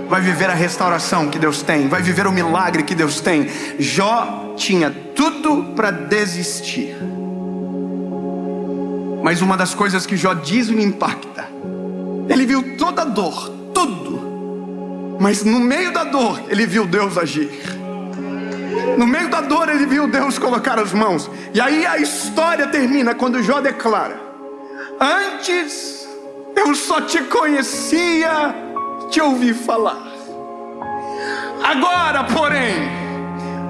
Vai viver a restauração que Deus tem. Vai viver o milagre que Deus tem. Jó tinha tudo para desistir. Mas uma das coisas que Jó diz me impacta. Ele viu toda a dor, tudo. Mas no meio da dor, ele viu Deus agir. No meio da dor ele viu Deus colocar as mãos. E aí a história termina quando Jó declara: antes eu só te conhecia de ouvir falar. Agora, porém,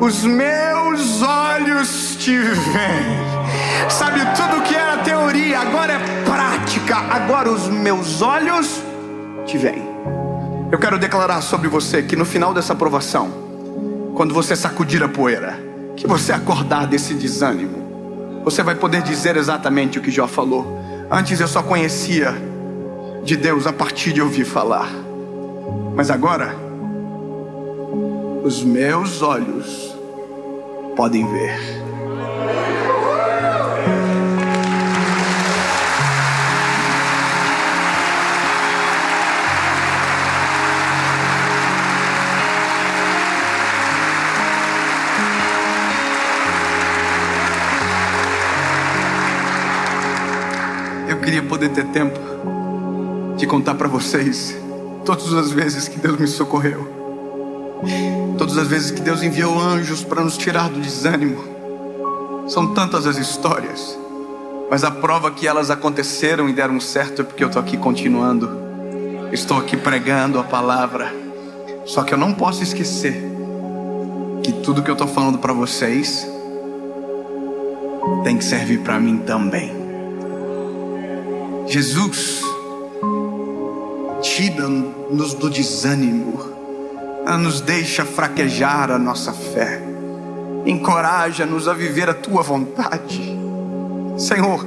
os meus olhos te veem. Sabe, tudo que era teoria agora é prática. Agora os meus olhos te veem. Eu quero declarar sobre você que no final dessa provação, quando você sacudir a poeira, que você acordar desse desânimo, você vai poder dizer exatamente o que Jó falou: antes eu só conhecia de Deus a partir de ouvir falar, mas agora os meus olhos podem ver. Eu queria poder ter tempo de contar para vocês todas as vezes que Deus me socorreu, todas as vezes que Deus enviou anjos para nos tirar do desânimo. São tantas as histórias, mas a prova que elas aconteceram e deram certo é porque eu estou aqui continuando. Estou aqui pregando a palavra. Só que eu não posso esquecer que tudo que eu estou falando para vocês tem que servir para mim também. Jesus tira-nos do desânimo, nos deixa fraquejar a nossa fé, encoraja-nos a viver a tua vontade. Senhor,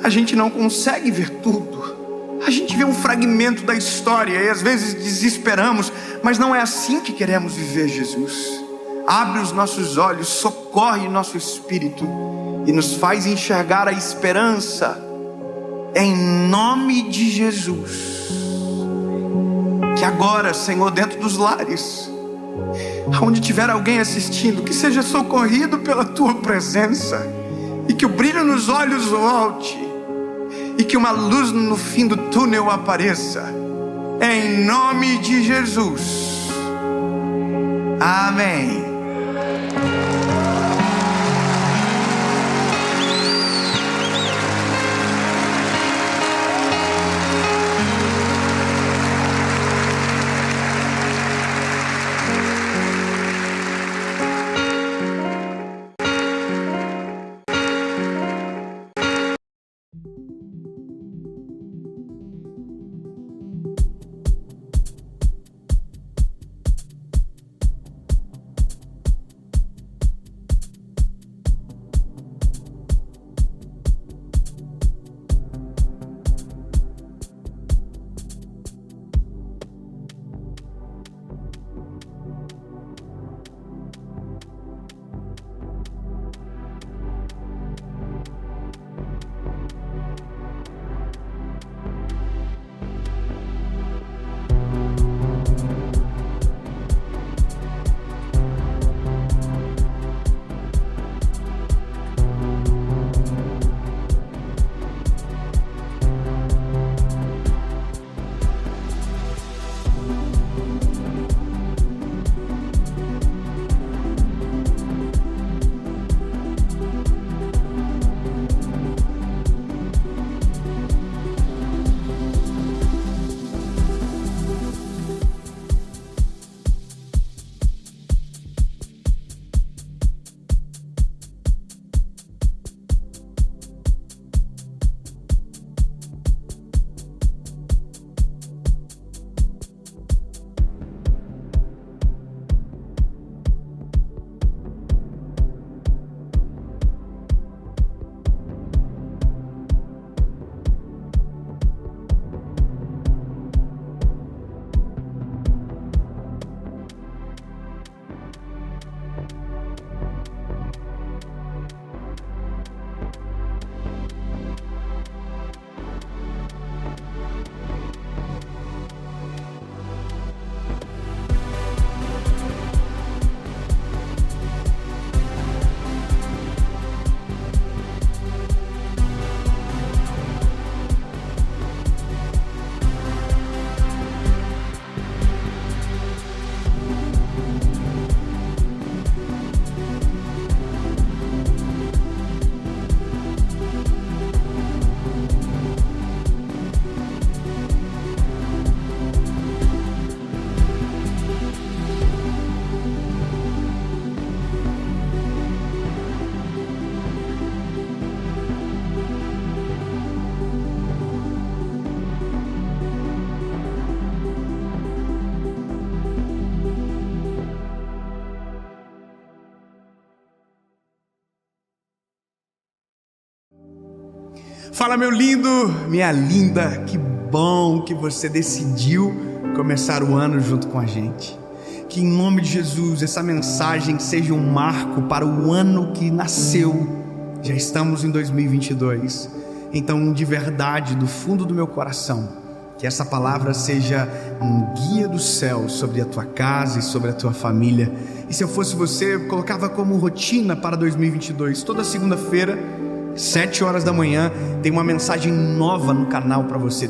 a gente não consegue ver tudo, a gente vê um fragmento da história e às vezes desesperamos, mas não é assim que queremos viver. Jesus, abre os nossos olhos, socorre nosso espírito e nos faz enxergar a esperança. Em nome de Jesus, que agora, Senhor, dentro dos lares, onde tiver alguém assistindo, que seja socorrido pela tua presença, e que o brilho nos olhos volte, e que uma luz no fim do túnel apareça, em nome de Jesus. Amém. Fala, meu lindo, minha linda, que bom que você decidiu começar o ano junto com a gente. Que em nome de Jesus essa mensagem seja um marco para o ano que nasceu. Já estamos em 2022. Então, de verdade, do fundo do meu coração, que essa palavra seja um guia do céu sobre a tua casa e sobre a tua família. E se eu fosse você, eu colocava como rotina para 2022. Toda segunda-feira, 7 horas da manhã, tem uma mensagem nova no canal para você.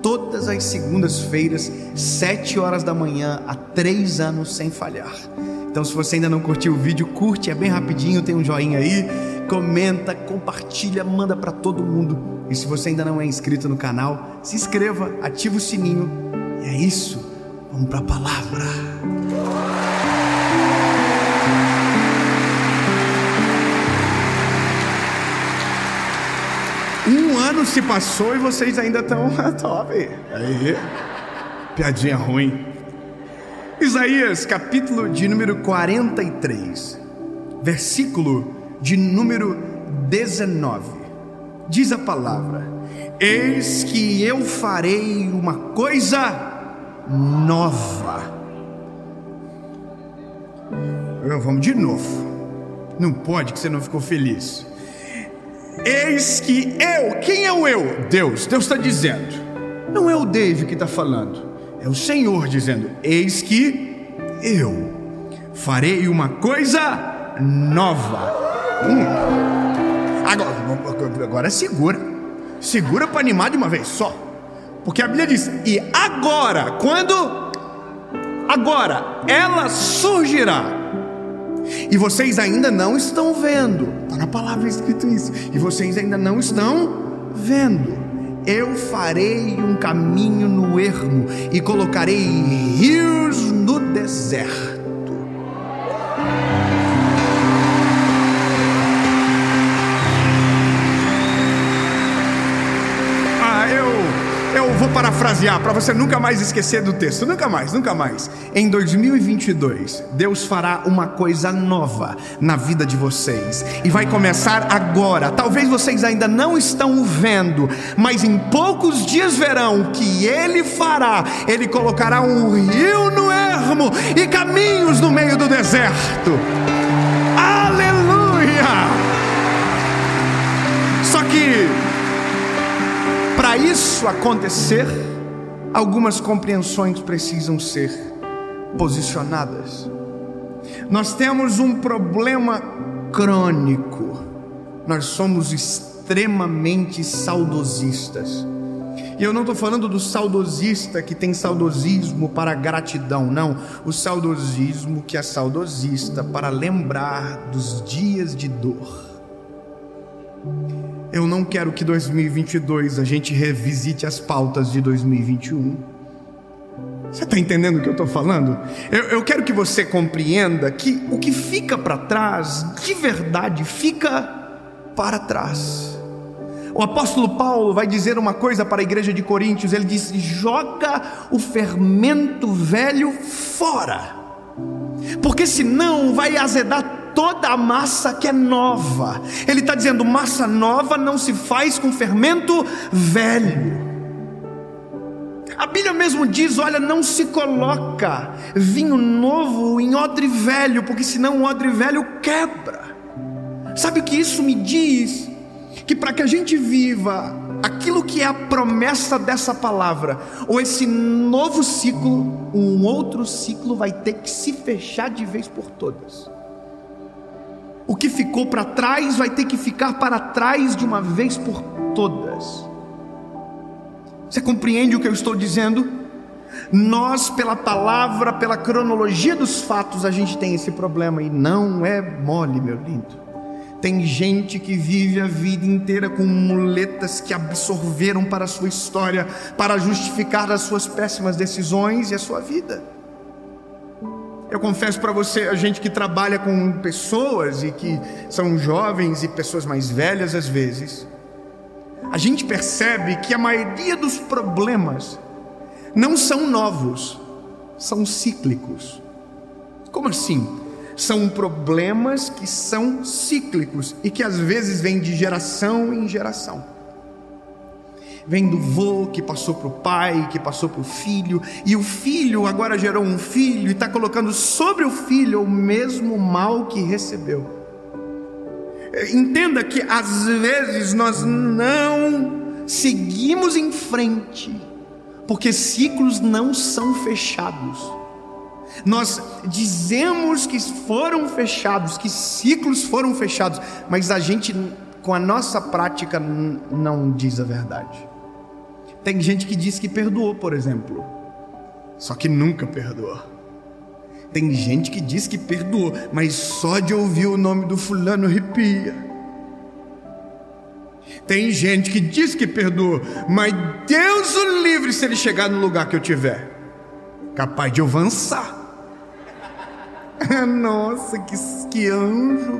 Todas as segundas-feiras, 7 horas da manhã, há 3 anos sem falhar. Então, se você ainda não curtiu o vídeo, curte, é bem rapidinho, tem um joinha aí, comenta, compartilha, manda para todo mundo. E se você ainda não é inscrito no canal, se inscreva, ativa o sininho. E é isso, vamos para a palavra. Um ano se passou e vocês ainda estão top. Aí, piadinha ruim. Isaías, capítulo de número 43, versículo de número 19. Diz a palavra: eis que eu farei uma coisa nova. Vamos de novo. Não pode que você não ficou feliz. Eis que eu, quem é o eu? Deus está dizendo. Não é o Dave que está falando, é o Senhor dizendo: eis que eu farei uma coisa nova. Agora segura para animar de uma vez só, porque a Bíblia diz: e agora, quando? Agora ela surgirá. E vocês ainda não estão vendo. Está na palavra escrito isso. E vocês ainda não estão vendo. Eu farei um caminho no ermo e colocarei rios no deserto. Eu vou parafrasear para você nunca mais esquecer do texto. Nunca mais. Em 2022, Deus fará uma coisa nova na vida de vocês. E vai começar agora. Talvez vocês ainda não estão vendo, mas em poucos dias verão que Ele fará. Ele colocará um rio no ermo e caminhos no meio do deserto. Aleluia! Só que para isso acontecer, algumas compreensões precisam ser posicionadas. Nós temos um problema crônico. Nós somos extremamente saudosistas. E eu não estou falando do saudosista que tem saudosismo para gratidão, não. O saudosismo que é saudosista para lembrar dos dias de dor. Eu não quero que 2022 a gente revisite as pautas de 2021. Você está entendendo o que eu estou falando? Eu quero que você compreenda que o que fica para trás, de verdade, fica para trás. O apóstolo Paulo vai dizer uma coisa para a igreja de Coríntios. Ele diz: joga o fermento velho fora, porque senão vai azedar toda a massa que é nova. Ele está dizendo: massa nova não se faz com fermento velho. A Bíblia mesmo diz: olha, não se coloca vinho novo em odre velho, porque senão o odre velho quebra. Sabe o que isso me diz? Que para que a gente viva aquilo que é a promessa dessa palavra, ou esse novo ciclo, um outro ciclo vai ter que se fechar de vez por todas. O que ficou para trás vai ter que ficar para trás de uma vez por todas. Você compreende o que eu estou dizendo? Nós, pela palavra, pela cronologia dos fatos, a gente tem esse problema. E não é mole, meu lindo. Tem gente que vive a vida inteira com muletas que absorveram para a sua história, para justificar as suas péssimas decisões e a sua vida. Eu confesso para você, a gente que trabalha com pessoas e que são jovens e pessoas mais velhas às vezes, a gente percebe que a maioria dos problemas não são novos, são cíclicos. Como assim? São problemas que são cíclicos e que às vezes vêm de geração em geração. Vem do vô que passou para o pai, que passou para o filho, e o filho agora gerou um filho e está colocando sobre o filho o mesmo mal que recebeu. Entenda que às vezes nós não seguimos em frente, porque ciclos não são fechados. Nós dizemos que foram fechados, que ciclos foram fechados, mas a gente, com a nossa prática, não diz a verdade. Tem gente que diz que perdoou, por exemplo, só que nunca perdoou. Tem gente que diz que perdoou, mas só de ouvir o nome do fulano arrepia. Tem gente que diz que perdoou, mas Deus o livre se ele chegar no lugar que eu tiver, capaz de eu avançar. Nossa, que anjo.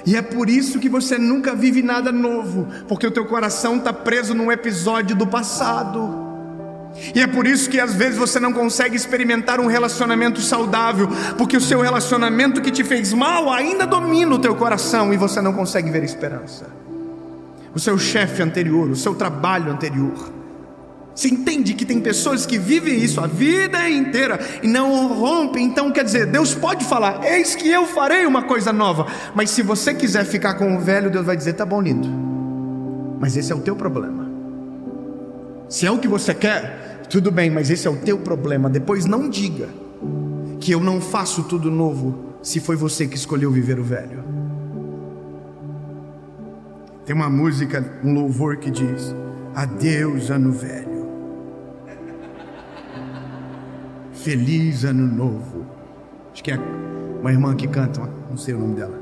E é por isso que você nunca vive nada novo, porque o teu coração está preso num episódio do passado. E é por isso que às vezes você não consegue experimentar um relacionamento saudável, porque o seu relacionamento que te fez mal ainda domina o teu coração e você não consegue ver esperança. O seu chefe anterior, o seu trabalho anterior. Você entende que tem pessoas que vivem isso a vida inteira e não rompem. Então quer dizer, Deus pode falar: eis que eu farei uma coisa nova. Mas se você quiser ficar com o velho, Deus vai dizer: tá bom, lindo, mas esse é o teu problema. Se é o que você quer, tudo bem, mas esse é o teu problema. Depois não diga que eu não faço tudo novo, se foi você que escolheu viver o velho. Tem uma música, um louvor que diz: adeus ano velho, feliz ano novo. Acho que é uma irmã que canta, não sei o nome dela,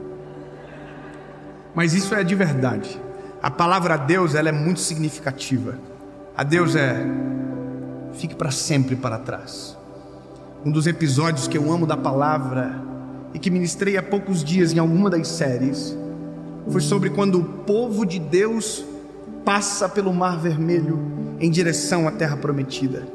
mas isso é de verdade. A palavra adeus, ela é muito significativa. Adeus é: fique para sempre para trás. Um dos episódios que eu amo da palavra e que ministrei há poucos dias em alguma das séries foi sobre quando o povo de Deus passa pelo Mar Vermelho em direção à Terra Prometida.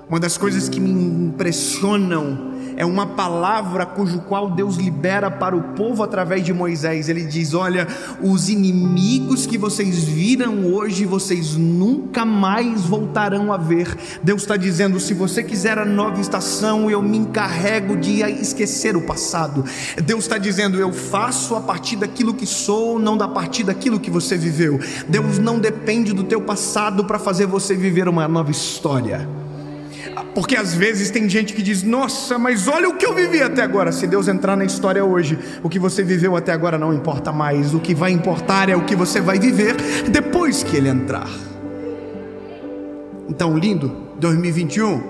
Uma das coisas que me impressionam é uma palavra cujo qual Deus libera para o povo através de Moisés. Ele diz: olha, os inimigos que vocês viram hoje, vocês nunca mais voltarão a ver. Deus está dizendo: se você quiser a nova estação, eu me encarrego de esquecer o passado. Deus está dizendo: eu faço a partir daquilo que sou, não da partir daquilo que você viveu. Deus não depende do teu passado para fazer você viver uma nova história. Porque às vezes tem gente que diz: nossa, mas olha o que eu vivi até agora. Se Deus entrar na história hoje, o que você viveu até agora não importa mais. O que vai importar é o que você vai viver depois que Ele entrar. Então, lindo, 2021,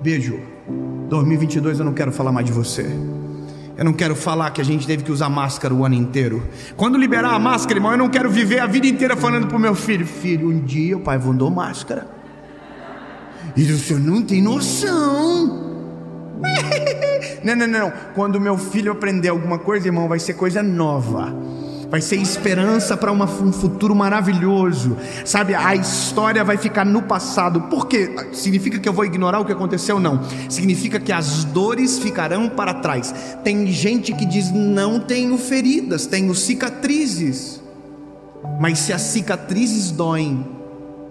beijo. 2022 eu não quero falar mais de você. Eu não quero falar que a gente teve que usar máscara o ano inteiro. Quando liberar a máscara, irmão, eu não quero viver a vida inteira falando pro meu filho: filho, um dia o pai mandou máscara e o senhor não tem noção. Não. Quando meu filho aprender alguma coisa, irmão, vai ser coisa nova. Vai ser esperança para um futuro maravilhoso. Sabe, a história vai ficar no passado. Por quê? Significa que eu vou ignorar o que aconteceu? Não. Significa que as dores ficarão para trás. Tem gente que diz: não tenho feridas, tenho cicatrizes. Mas se as cicatrizes doem,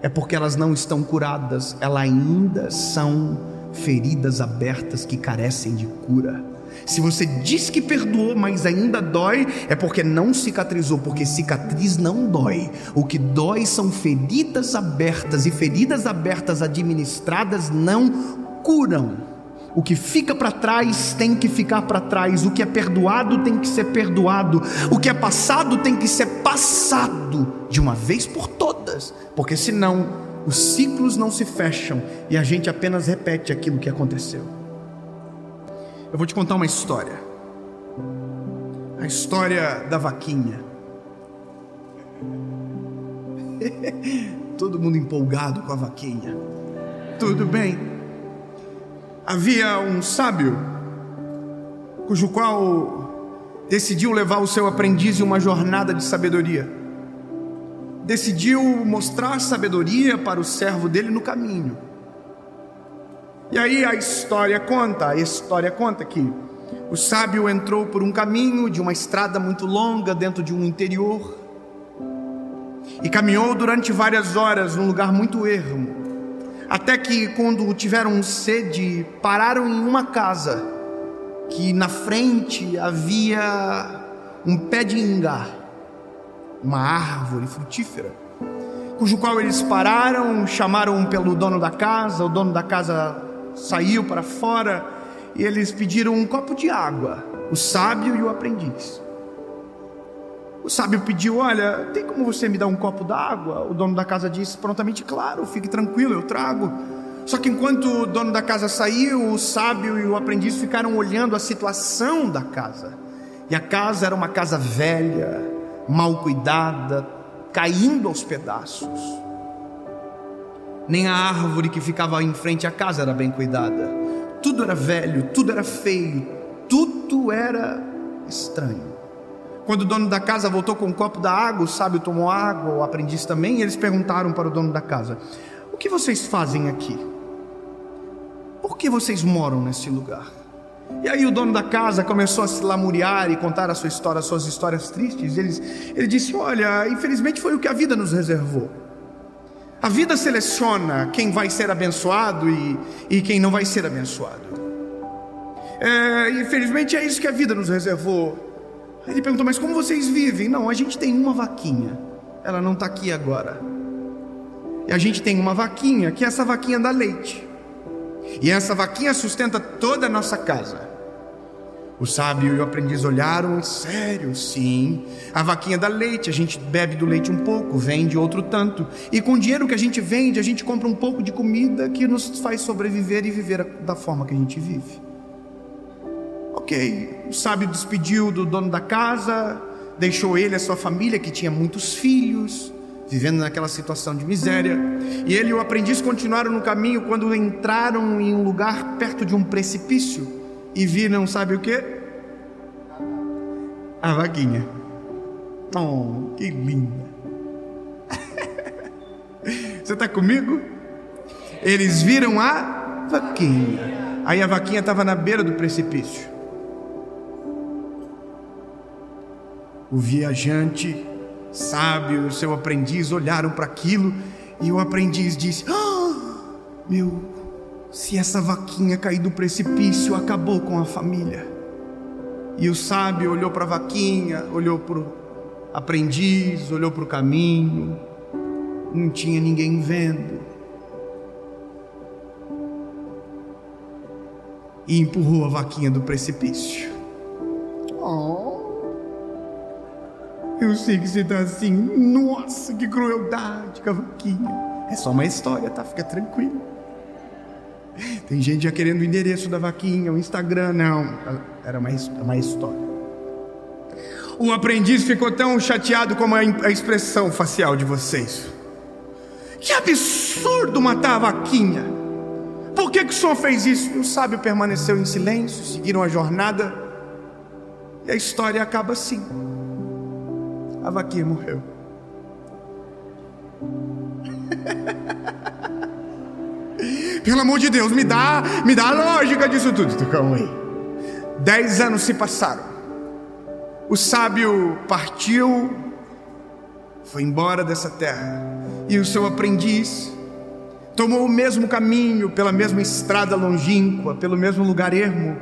é porque elas não estão curadas. Elas ainda são feridas abertas que carecem de cura. Se você diz que perdoou, mas ainda dói, é porque não cicatrizou, porque cicatriz não dói. O que dói são feridas abertas, e feridas abertas administradas não curam. O que fica para trás tem que ficar para trás. O que é perdoado tem que ser perdoado. O que é passado tem que ser passado de uma vez por todas, porque senão os ciclos não se fecham e a gente apenas repete aquilo que aconteceu. Eu vou te contar uma história. A história da vaquinha. Todo mundo empolgado com a vaquinha. Tudo bem. Havia um sábio cujo qual decidiu levar o seu aprendiz em uma jornada de sabedoria. Decidiu mostrar sabedoria para o servo dele no caminho. E aí a história conta que o sábio entrou por um caminho de uma estrada muito longa dentro de um interior. E caminhou durante várias horas num lugar muito ermo, até que, quando tiveram sede, pararam em uma casa, que na frente havia um pé de ingá, uma árvore frutífera, cujo qual eles pararam, chamaram pelo dono da casa. O dono da casa saiu para fora e eles pediram um copo de água, o sábio e o aprendiz. O sábio pediu: olha, tem como você me dar um copo d'água? O dono da casa disse prontamente: claro, fique tranquilo, eu trago. Só que enquanto o dono da casa saiu, o sábio e o aprendiz ficaram olhando a situação da casa. E a casa era uma casa velha, mal cuidada, caindo aos pedaços. Nem a árvore que ficava em frente à casa era bem cuidada. Tudo era velho, tudo era feio, tudo era estranho. Quando o dono da casa voltou com um copo da água, o sábio tomou água, o aprendiz também, e eles perguntaram para o dono da casa: o que vocês fazem aqui? Por que vocês moram nesse lugar? E aí o dono da casa começou a se lamuriar e contar a sua história, as suas histórias tristes. Ele disse: olha, infelizmente foi o que a vida nos reservou. A vida seleciona quem vai ser abençoado e quem não vai ser abençoado. Infelizmente é isso que a vida nos reservou. Ele perguntou: mas como vocês vivem? Não, a gente tem uma vaquinha, ela não está aqui agora. E a gente tem uma vaquinha, que essa vaquinha dá leite, e essa vaquinha sustenta toda a nossa casa. O sábio e o aprendiz olharam: sério? Sim, a vaquinha dá leite, a gente bebe do leite um pouco, vende outro tanto, e com o dinheiro que a gente vende, a gente compra um pouco de comida que nos faz sobreviver e viver da forma que a gente vive. Ok, o sábio despediu do dono da casa, deixou ele e a sua família, que tinha muitos filhos, vivendo naquela situação de miséria. E ele e o aprendiz continuaram no caminho, quando entraram em um lugar perto de um precipício e viram, sabe o que? A vaquinha. Oh, que linda! Você está comigo? Eles viram a vaquinha. Aí a vaquinha estava na beira do precipício. O viajante sábio e o seu aprendiz olharam para aquilo, e o aprendiz disse: se essa vaquinha cair do precipício, acabou com a família. E o sábio olhou para a vaquinha, olhou para o aprendiz, olhou para o caminho, não tinha ninguém vendo, e empurrou a vaquinha do precipício. Eu sei que você está assim: nossa, que crueldade com a vaquinha. É só uma história, tá? Fica tranquilo. Tem gente já querendo o endereço da vaquinha, o Instagram. Não, era uma história. O aprendiz ficou tão chateado como a expressão facial de vocês. Que absurdo matar a vaquinha! Por que o senhor fez isso? E o sábio permaneceu em silêncio, seguiram a jornada, e a história acaba assim: a vaquinha morreu. Pelo amor de Deus, me dá a lógica disso tudo. Calma aí. 10 anos se passaram. O sábio partiu, foi embora dessa terra, e o seu aprendiz tomou o mesmo caminho, pela mesma estrada longínqua, pelo mesmo lugar ermo.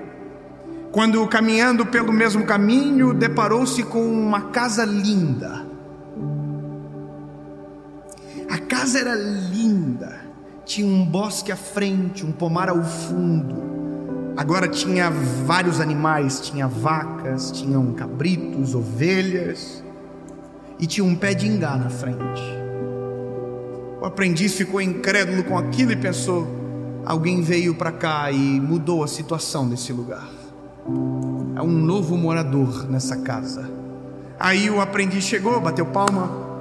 Quando caminhando pelo mesmo caminho, deparou-se com uma casa linda. A casa era linda, tinha um bosque à frente, um pomar ao fundo. Agora tinha vários animais, tinha vacas, tinham cabritos, ovelhas, e tinha um pé de ingá na frente. O aprendiz ficou incrédulo com aquilo e pensou: alguém veio para cá e mudou a situação desse lugar. É um novo morador nessa casa. Aí o aprendiz chegou, bateu palma,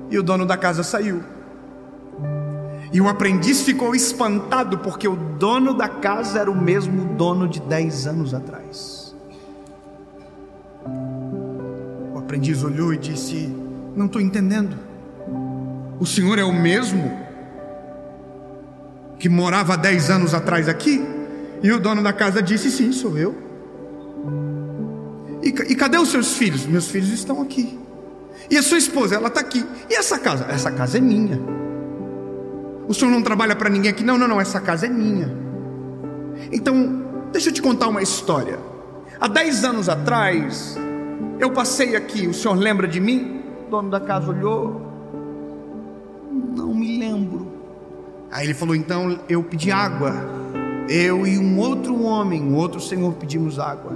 e o dono da casa saiu. E o aprendiz ficou espantado, porque o dono da casa era o mesmo dono de 10 anos atrás. O aprendiz olhou e disse: não estou entendendo. O senhor é o mesmo que morava há 10 anos atrás aqui? E o dono da casa disse: sim, sou eu. E cadê os seus filhos? Meus filhos estão aqui. E a sua esposa, ela está aqui. E essa casa? Essa casa é minha. O senhor não trabalha para ninguém aqui? Não, essa casa é minha. Então, deixa eu te contar uma história. Há 10 anos atrás, eu passei aqui, o senhor lembra de mim? O dono da casa olhou, não me lembro. Aí ele falou, então eu pedi água. Eu e um outro homem, um outro senhor pedimos água.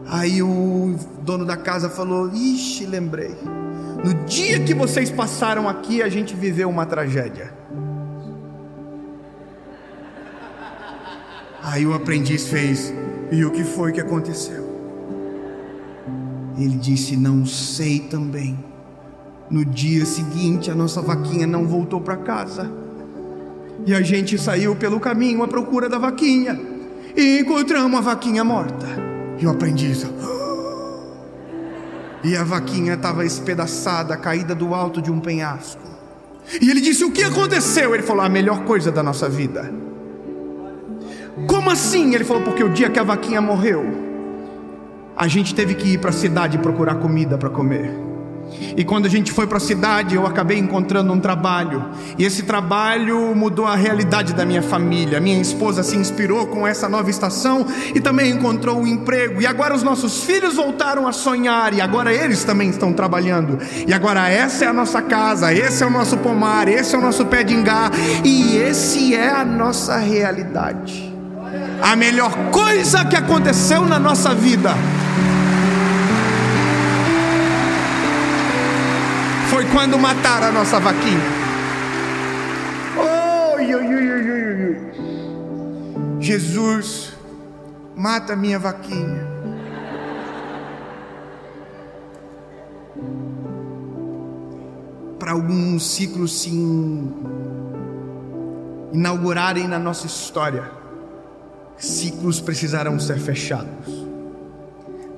Aí o dono da casa falou, ixi, lembrei. No dia que vocês passaram aqui, a gente viveu uma tragédia. Aí o aprendiz fez, e o que foi que aconteceu? Ele disse, não sei também. No dia seguinte, a nossa vaquinha não voltou para casa. E a gente saiu pelo caminho à procura da vaquinha. E encontramos a vaquinha morta. E o aprendiz... E a vaquinha estava espedaçada, caída do alto de um penhasco. E ele disse, o que aconteceu? Ele falou, a melhor coisa da nossa vida. Como assim? Ele falou, porque o dia que a vaquinha morreu, a gente teve que ir para a cidade procurar comida para comer. E quando a gente foi para a cidade, eu acabei encontrando um trabalho. E esse trabalho mudou a realidade da minha família. Minha esposa se inspirou com essa nova estação e também encontrou um emprego. E agora os nossos filhos voltaram a sonhar. E agora eles também estão trabalhando. E agora essa é a nossa casa, esse é o nosso pomar, esse é o nosso pé de ingá. E esse é a nossa realidade. A melhor coisa que aconteceu na nossa vida foi quando mataram a nossa vaquinha. Jesus, mata a minha vaquinha. Para alguns ciclos se inaugurarem na nossa história, ciclos precisarão ser fechados,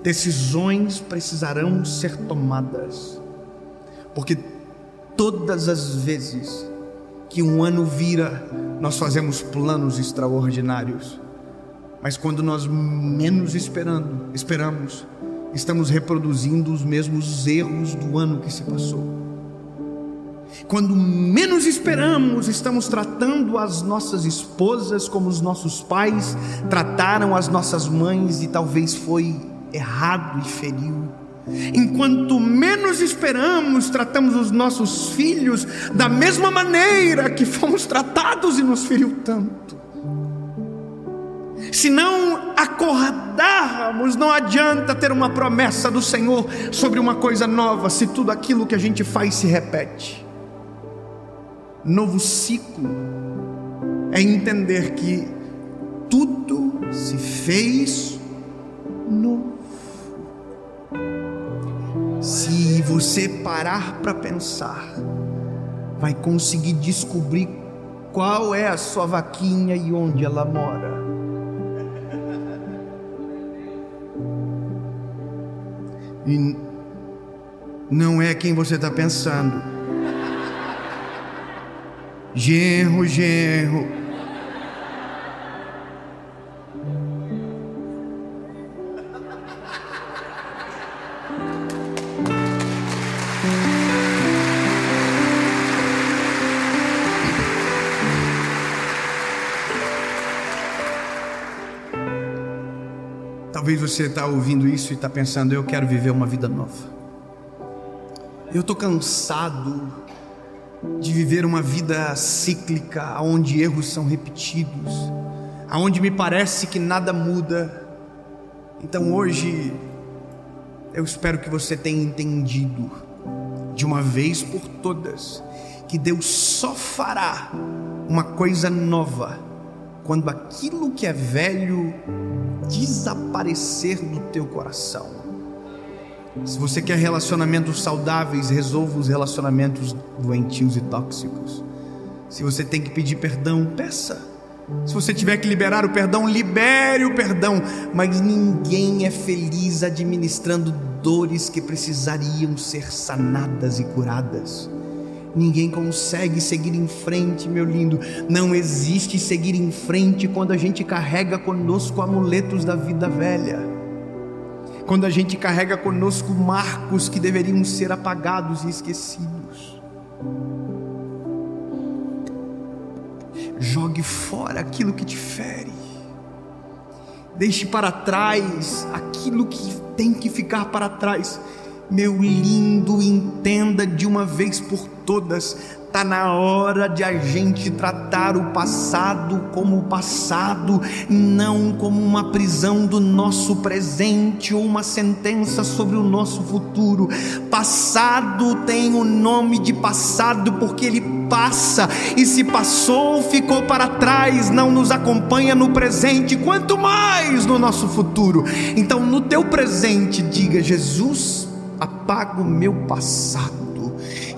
decisões precisarão ser tomadas. Porque todas as vezes que um ano vira, nós fazemos planos extraordinários. Mas quando nós menos esperamos, estamos reproduzindo os mesmos erros do ano que se passou. Quando menos esperamos, estamos tratando as nossas esposas como os nossos pais trataram as nossas mães, e talvez foi errado e feriu. Enquanto menos esperamos, tratamos os nossos filhos da mesma maneira que fomos tratados e nos feriu tanto. Se não acordarmos, não adianta ter uma promessa do Senhor sobre uma coisa nova, se tudo aquilo que a gente faz se repete. Novo ciclo é entender que tudo se fez novo. Se você parar para pensar, vai conseguir descobrir qual é a sua vaquinha e onde ela mora. E não é quem você está pensando. Genro. Talvez você está ouvindo isso e está pensando, eu quero viver uma vida nova. Eu estou cansado de viver uma vida cíclica, onde erros são repetidos, onde me parece que nada muda. Então hoje, eu espero que você tenha entendido, de uma vez por todas, que Deus só fará uma coisa nova, quando aquilo que é velho desaparecer do teu coração. Se você quer relacionamentos saudáveis, resolva os relacionamentos doentios e tóxicos. Se você tem que pedir perdão, peça. Se você tiver que liberar o perdão, libere o perdão. Mas ninguém é feliz administrando dores que precisariam ser sanadas e curadas. Ninguém consegue seguir em frente, meu lindo. Não existe seguir em frente quando a gente carrega conosco amuletos da vida velha. quando a gente carrega conosco marcos que deveriam ser apagados e esquecidos. Jogue fora aquilo que te fere. Deixe para trás aquilo que tem que ficar para trás. Meu lindo, entenda de uma vez por todas: está na hora de a gente tratar o passado como passado, não como uma prisão do nosso presente ou uma sentença sobre o nosso futuro. Passado tem o nome de passado porque ele passa, e se passou, ficou para trás, não nos acompanha no presente, quanto mais no nosso futuro. Então, no teu presente, diga: Jesus, apaga o meu passado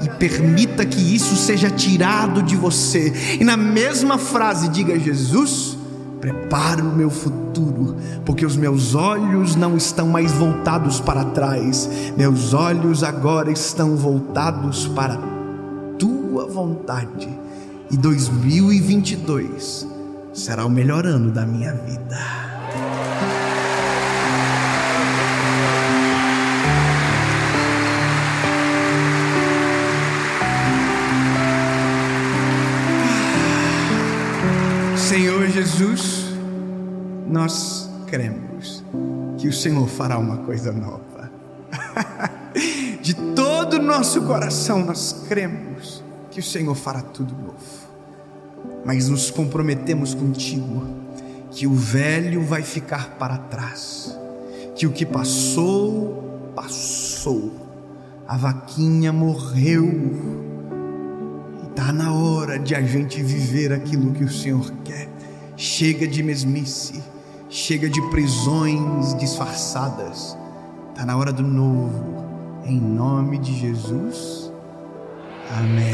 e permita que isso seja tirado de você. E na mesma frase diga: Jesus, prepara o meu futuro, porque os meus olhos não estão mais voltados para trás, meus olhos agora estão voltados para a tua vontade. E 2022 será o melhor ano da minha vida. Senhor Jesus, nós cremos que o Senhor fará uma coisa nova. De todo o nosso coração nós cremos que o Senhor fará tudo novo. Mas nos comprometemos contigo que o velho vai ficar para trás, que o que passou, passou. A vaquinha morreu. Está na hora de a gente viver aquilo que o Senhor quer. Chega de mesmice, chega de prisões disfarçadas. Está na hora do novo. Em nome de Jesus. Amém.